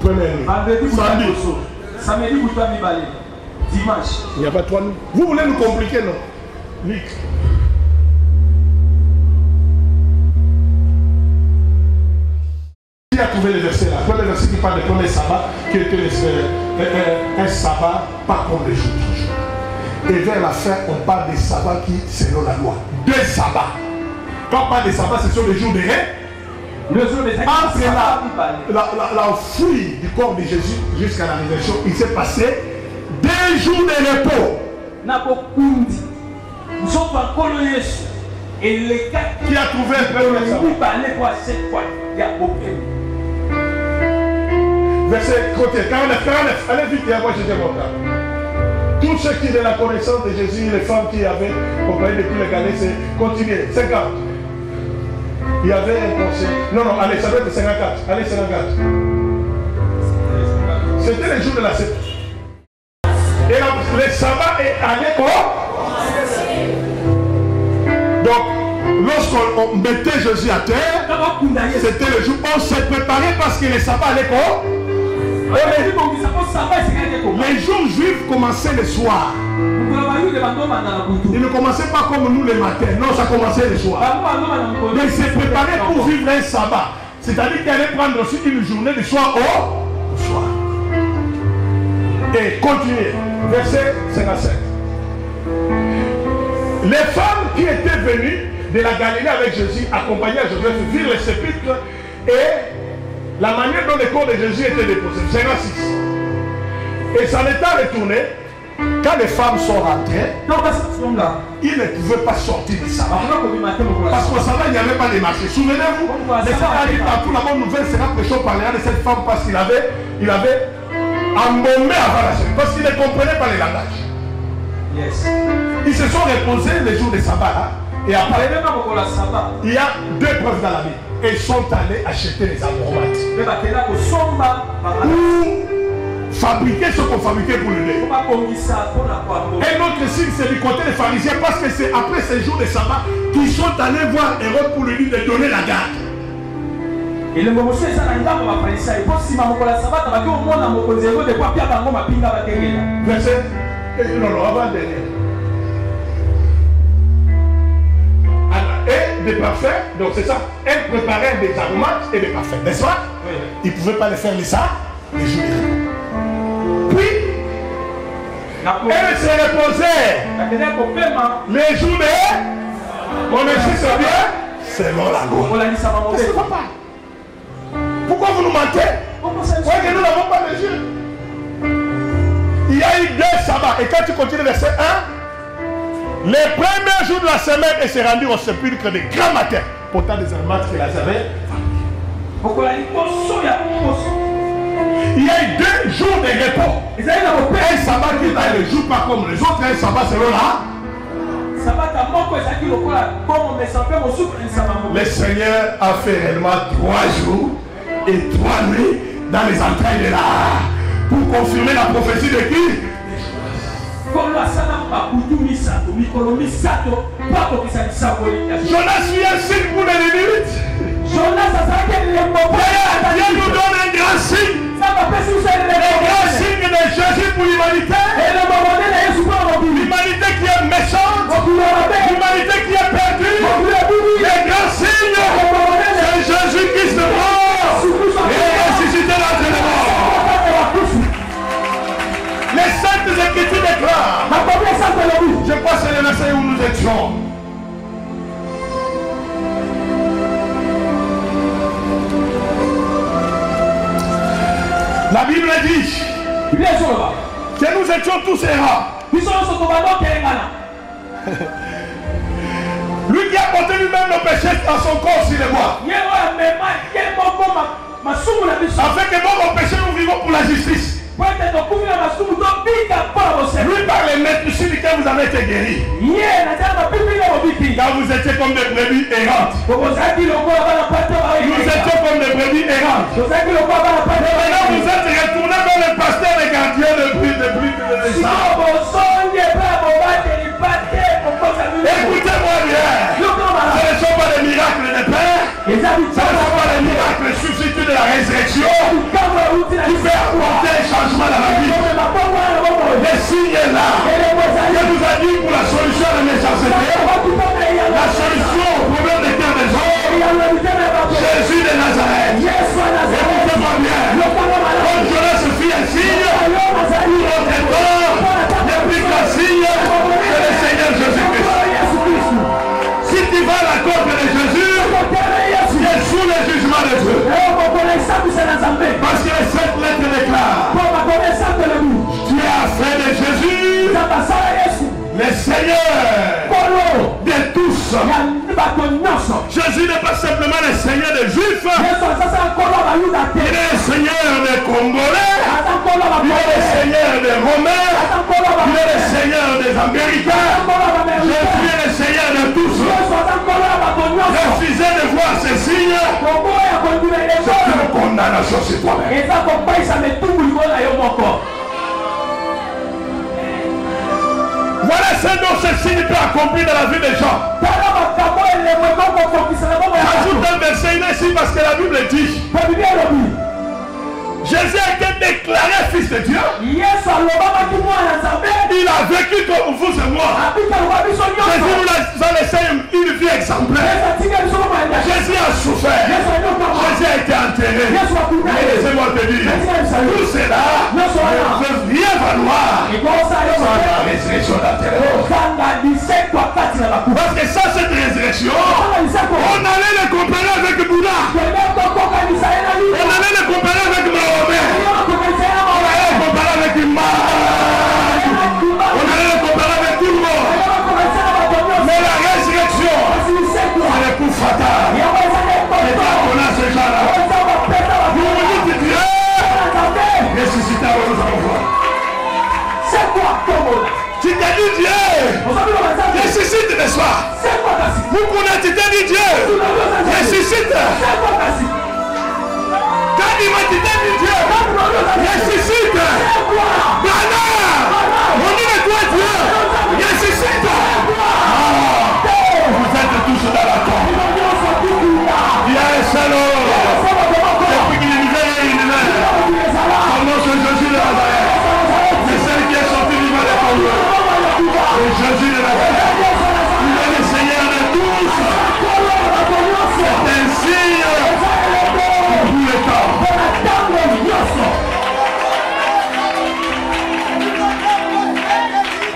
Première nuit. Samedi, dimanche. Il n'y a pas 3 nuits. Vous voulez nous compliquer, non? Luc. Qui a trouvé le verset là? Quoi le verset qui parle du premier sabbat, qui était un sabbat pas comme les jours. Et vers la fin, on parle des sabbats qui, selon la loi, 2 sabbats. Quand on parle des sabbats, ce sont les jours de rêve. Entre la fuite du corps de Jésus jusqu'à la résurrection, il s'est passé 2 jours de repos. Qui a trouvé un premier sabbat? Verset 49, allez vite, moi je dis mon temps. Tous ceux qui ont de la connaissance de Jésus, les femmes qui avaient compris depuis les Galais, c'est continuer. 50. Il y avait un conseil. Non, allez, ça doit être 54. Allez, 54. C'était le jour de la semaine. Et le sabbat est allé quoi? Donc, lorsqu'on mettait Jésus à terre, c'était le jour où on s'est préparé parce que le sabbat allait quoi? Les jours juifs commençaient le soir. Ils ne commençaient pas comme nous le matin. Non, ça commençait le soir. Mais ils se préparaient pour vivre un sabbat. C'est-à-dire qu'ils allaient prendre aussi une journée du soir au soir. Et continuez. Verset 55. Les femmes qui étaient venues de la Galilée avec Jésus, accompagnées à Joseph, virent le sépulcre et la manière dont le corps de Jésus était déposé. 56. Et ça n'était retourné. Quand les femmes sont rentrées, ils ne pouvaient pas sortir du sabbat. Parce qu'au sabbat, il n'y avait pas de marché. Souvenez-vous, le sabbat a dit partout, la bonne nouvelle sera prêchée par l'un de cette femme parce qu'il avait embaumés avant la semaine. Parce qu'ils ne comprenaient pas les langages. Yes. Ils se sont reposés les jours de sabbat. Hein, et après, il y a deux preuves dans la Bible. Ils sont allés acheter les aromates. Ou fabriquer ce qu'on fabriquait pour le lait. Un autre signe, c'est du côté des pharisiens, parce que c'est après ces jours de sabbat qu'ils sont allés voir Hérode pour lui dire de donner la garde. Et le moment où c'est ça, il si ma mokola sabbat, va dire au monde à mon côté de quoi bien dans ma pinga va tenir. Verset. Non, avant dernier. Et des parfums, donc c'est ça. Elle préparait des aromates et des parfums, n'est-ce pas? Oui. Ils ne pouvaient pas les faire les ça, les jours de puis, elle se reposait les jours de... On écrit c'est bien? C'est bon la go. Qu'est-ce que papa? Pourquoi vous nous mentez? Pourquoi que nous n'avons pas les yeux? Il y a eu 2 sabbats. Et quand tu continues verset 1, les premiers jours de la semaine, ils se rendirent au sépulcre de grand matin. Pourtant des aromates que la avaient. Il y a eu 2 jours de repos. Un sabbat qui est le jour pas comme les autres. Un sabbat selon là. Le Seigneur a fait réellement 3 jours et 3 nuits dans les entrailles de l'art. Pour confirmer la prophétie de qui? Jonas vient un signe pour les Nénites. Dieu nous donne un grand signe. Un grand signe de Jésus pour l'humanité. L'humanité qui est méchante. L'humanité qui est perdue. Le grand signe, c'est Jésus-Christ mort et ressuscité dans le mort. Les saintes écritures déclarent. Je crois que c'est le verset où nous étions. La Bible dit que nous étions tous errants. Lui qui a porté lui-même nos péchés dans son corps sur les bois. Afin que nous, nos péchés, nous vivons pour la justice. Lui par les maîtres sur lesquels vous avez été guéris. Car vous étiez comme des brebis errantes. Nous étions comme des brebis errantes. Maintenant vous êtes retournés dans le pasteur et gardien de plus de ça. Écoutez-moi bien. Ce ne sont pas des miracles de Père. Ce ne sont pas des miracles substituts de la résurrection qui fait apporter un changement dans la vie. Les signes là, Dieu nous a dit pour la solution de la méchanceté, la solution au problème des cœurs des hommes, Jésus de Nazareth. Écoutez-moi bien. Comme Jonas fit un signe, pour notre temps, n'est plus qu'un signe de le Seigneur Jésus-Christ. Si tu vas à la côte de Jésus, tu es sous le jugement de Dieu. Parce que les 7 lettres déclarent: tu es affaire de Jésus, le Seigneur de tous. Jésus n'est pas simplement le Seigneur des Juifs, il est le Seigneur des Congolais, il est le Seigneur des Romains, il est le Seigneur des Américains. Jésus est le Seigneur de tous. Refuser de voir ces signes, c'est une condamnation sur toi-même. Voilà ce dont ce signe peut accomplir dans la vie des gens. J'ajoute un verset ici parce que la Bible dit: Jésus a été déclaré fils de Dieu. Il a vécu comme vous et moi. Jésus nous a laissé une vie exemplaire. Jésus a souffert. Jésus a été enterré. Et laissez-moi te dire, tout cela ne peut rien valoir sans la résurrection d'Antérêt. Parce que sans cette résurrection, on allait le comparer avec Bouddha. On allait le comparer avec Mahomet. On allait le comparer avec Imam. On allait le comparer avec tout le monde. Mais la résurrection, c'est le coup fatal. Et quand on a ce genre-là, vous vous dites Dieu ressuscité à Dieu ressuscite, n'est-ce pas? Vous connaissez Dieu ressuscite. Quand l'humanité de Dieu ressuscite, on dit de toi Dieu ressuscite. Vous êtes tous dans la tombe. Yes, alors. Depuis qu'il est une mère, son nom c'est Jésus de Nazareth. C'est celle qui est sortie du mal des tombes. C'est Jésus de Nazareth. Il est le Seigneur de tous. C'est un signe pour tous les temps.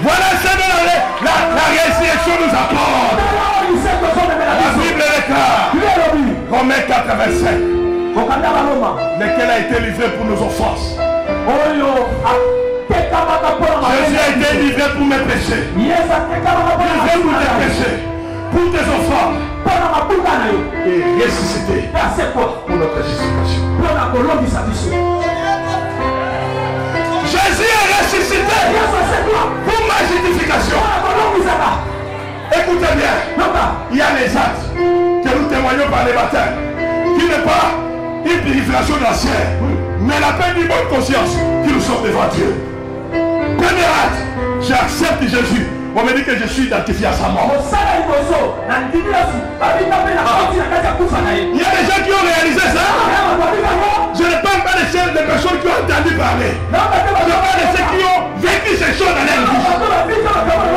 Voilà ce que la résurrection nous apporte. La Bible déclare, Romains 4, 25, lequel a été livré pour nos offenses. Jésus a été livré pour mes péchés. Livré pour tes péchés, pour tes enfants. Et ressuscité pour notre justification. Jésus est ressuscité pour ma justification. Écoutez bien, il y a les actes que nous témoignons par les baptêmes, qui n'est pas une purification de la chair, mais la peine d'une bonne conscience qui nous sommes devant Dieu. Premier acte, j'accepte Jésus. On me dit que je suis identifié à sa mort. Il y a des gens qui ont réalisé ça. Je ne parle pas des personnes qui ont entendu parler. Je parle de ceux qui ont vécu ces choses dans leur vie.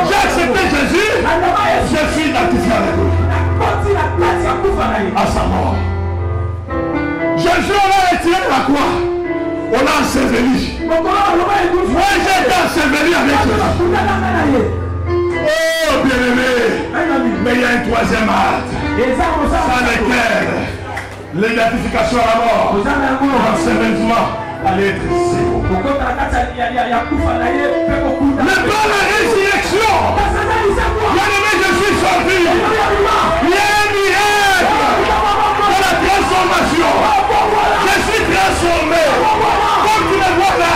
J'ai accepté Jésus. Je suis identifié avec lui. À sa mort. Jésus, on l'a retiré de la croix. On l'a enseveli. Moi, j'ai été enseveli avec Jésus. Oh bien-aimé, mais il y a un troisième acte, sans lequel l'identification à la mort, l'ensevelissement allait être zéro. Mais par la résurrection, bien-aimé, je suis sorti. Il y a un miracle de la transformation. Je suis transformé. Comme tu le vois là,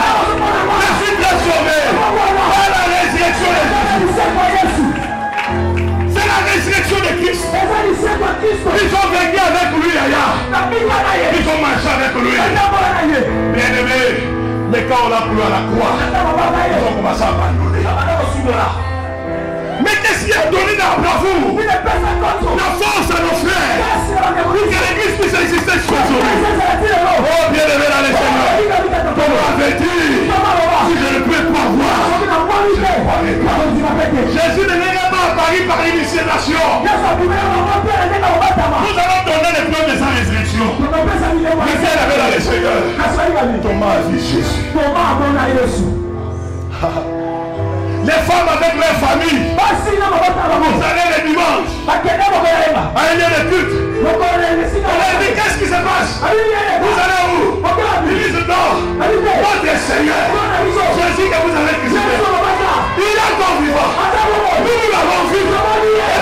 je suis transformé par la résurrection de Jésus. C'est la résurrection de Christ. Ils ont vécu avec lui ailleurs. Ils ont marché avec lui. Bien aimé, mais quand on l'a pris à la croix, ils ont commencé à abandonner. Mais qu'est-ce qui a donné la bravoure, la force à nos frères pour que l'église puisse exister aujourd'hui? Oh bien aimé dans les Seigneurs, comme on avait dit, si je ne peux pas voir, je ne croirai pas. Jésus ne vient pas à Paris par initiation. Nous allons donner les preuves de sa résurrection. Mais quelle avait dans les Seigneurs? Thomas a vu Jésus. Les femmes avec leur famille, vous allez les dimanches à un lieu de culte. On leur dit qu'est-ce qui se passe? Vous allez où? Ils disent non, votre Seigneur Jésus que vous avez crucifié, il est encore vivant. Nous l'avons vu et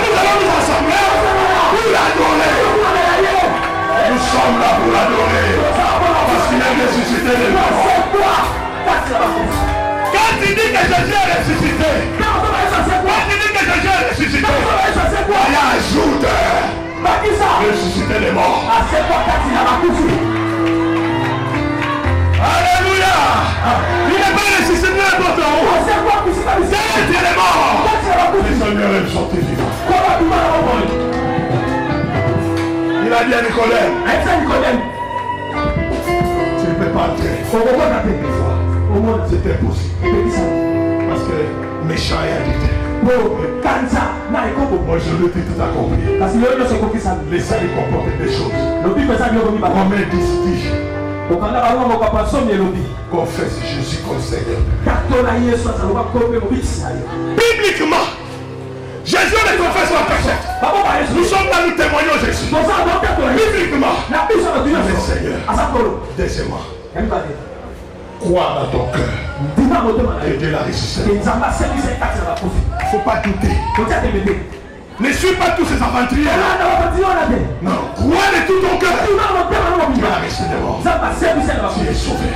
nous allons nous assembler pour l'adorer. Nous sommes là pour l'adorer parce qu'il est ressuscité de mort. Quand tu dis que Jésus est ressuscité, quand tu dis que Jésus est ressuscité, il ajoute ressuscité les morts. Alléluia. Il n'est pas ressuscité n'importe où. C'est les morts. Les Seigneur est sorti vivant. Il a dit à Nicodème, tu ne peux pas entrer. C'était possible. Parce que méchant est addicté. Moi je le dis tout accompli. Laissez-les comporter des choses. Romains 10 dit, confesse Jésus comme Seigneur. Bibliquement, Jésus ne confesse pas péché. Nous sommes là, nous témoignons Jésus. Bibliquement, le Seigneur. Deuxièmement, crois dans ton cœur que Dieu l'a ressuscité. Il ne faut pas douter. Ne suis pas tous ces aventuriers. Non, crois de tout ton cœur. Tu vas rester devant. Tu es sauvé.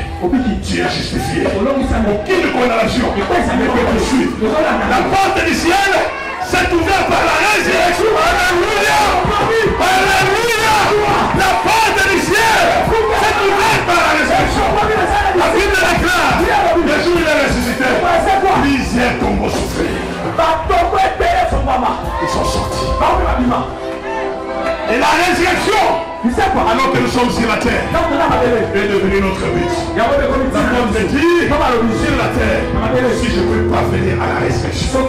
Tu es justifié. Aucune condamnation ne peut te suivre. La porte du ciel s'est ouverte par la résurrection. Alléluia. Alléluia. La porte du ciel s'est ouverte par la résurrection. La Bible déclare, le jour où il est ressuscité, plusieurs tombeaux souffrés. Ils sont sortis. Et la résurrection, alors que nous sommes sur la terre, est devenue notre but. La Bible me dit, sur la terre, si je ne peux pas venir à la résurrection,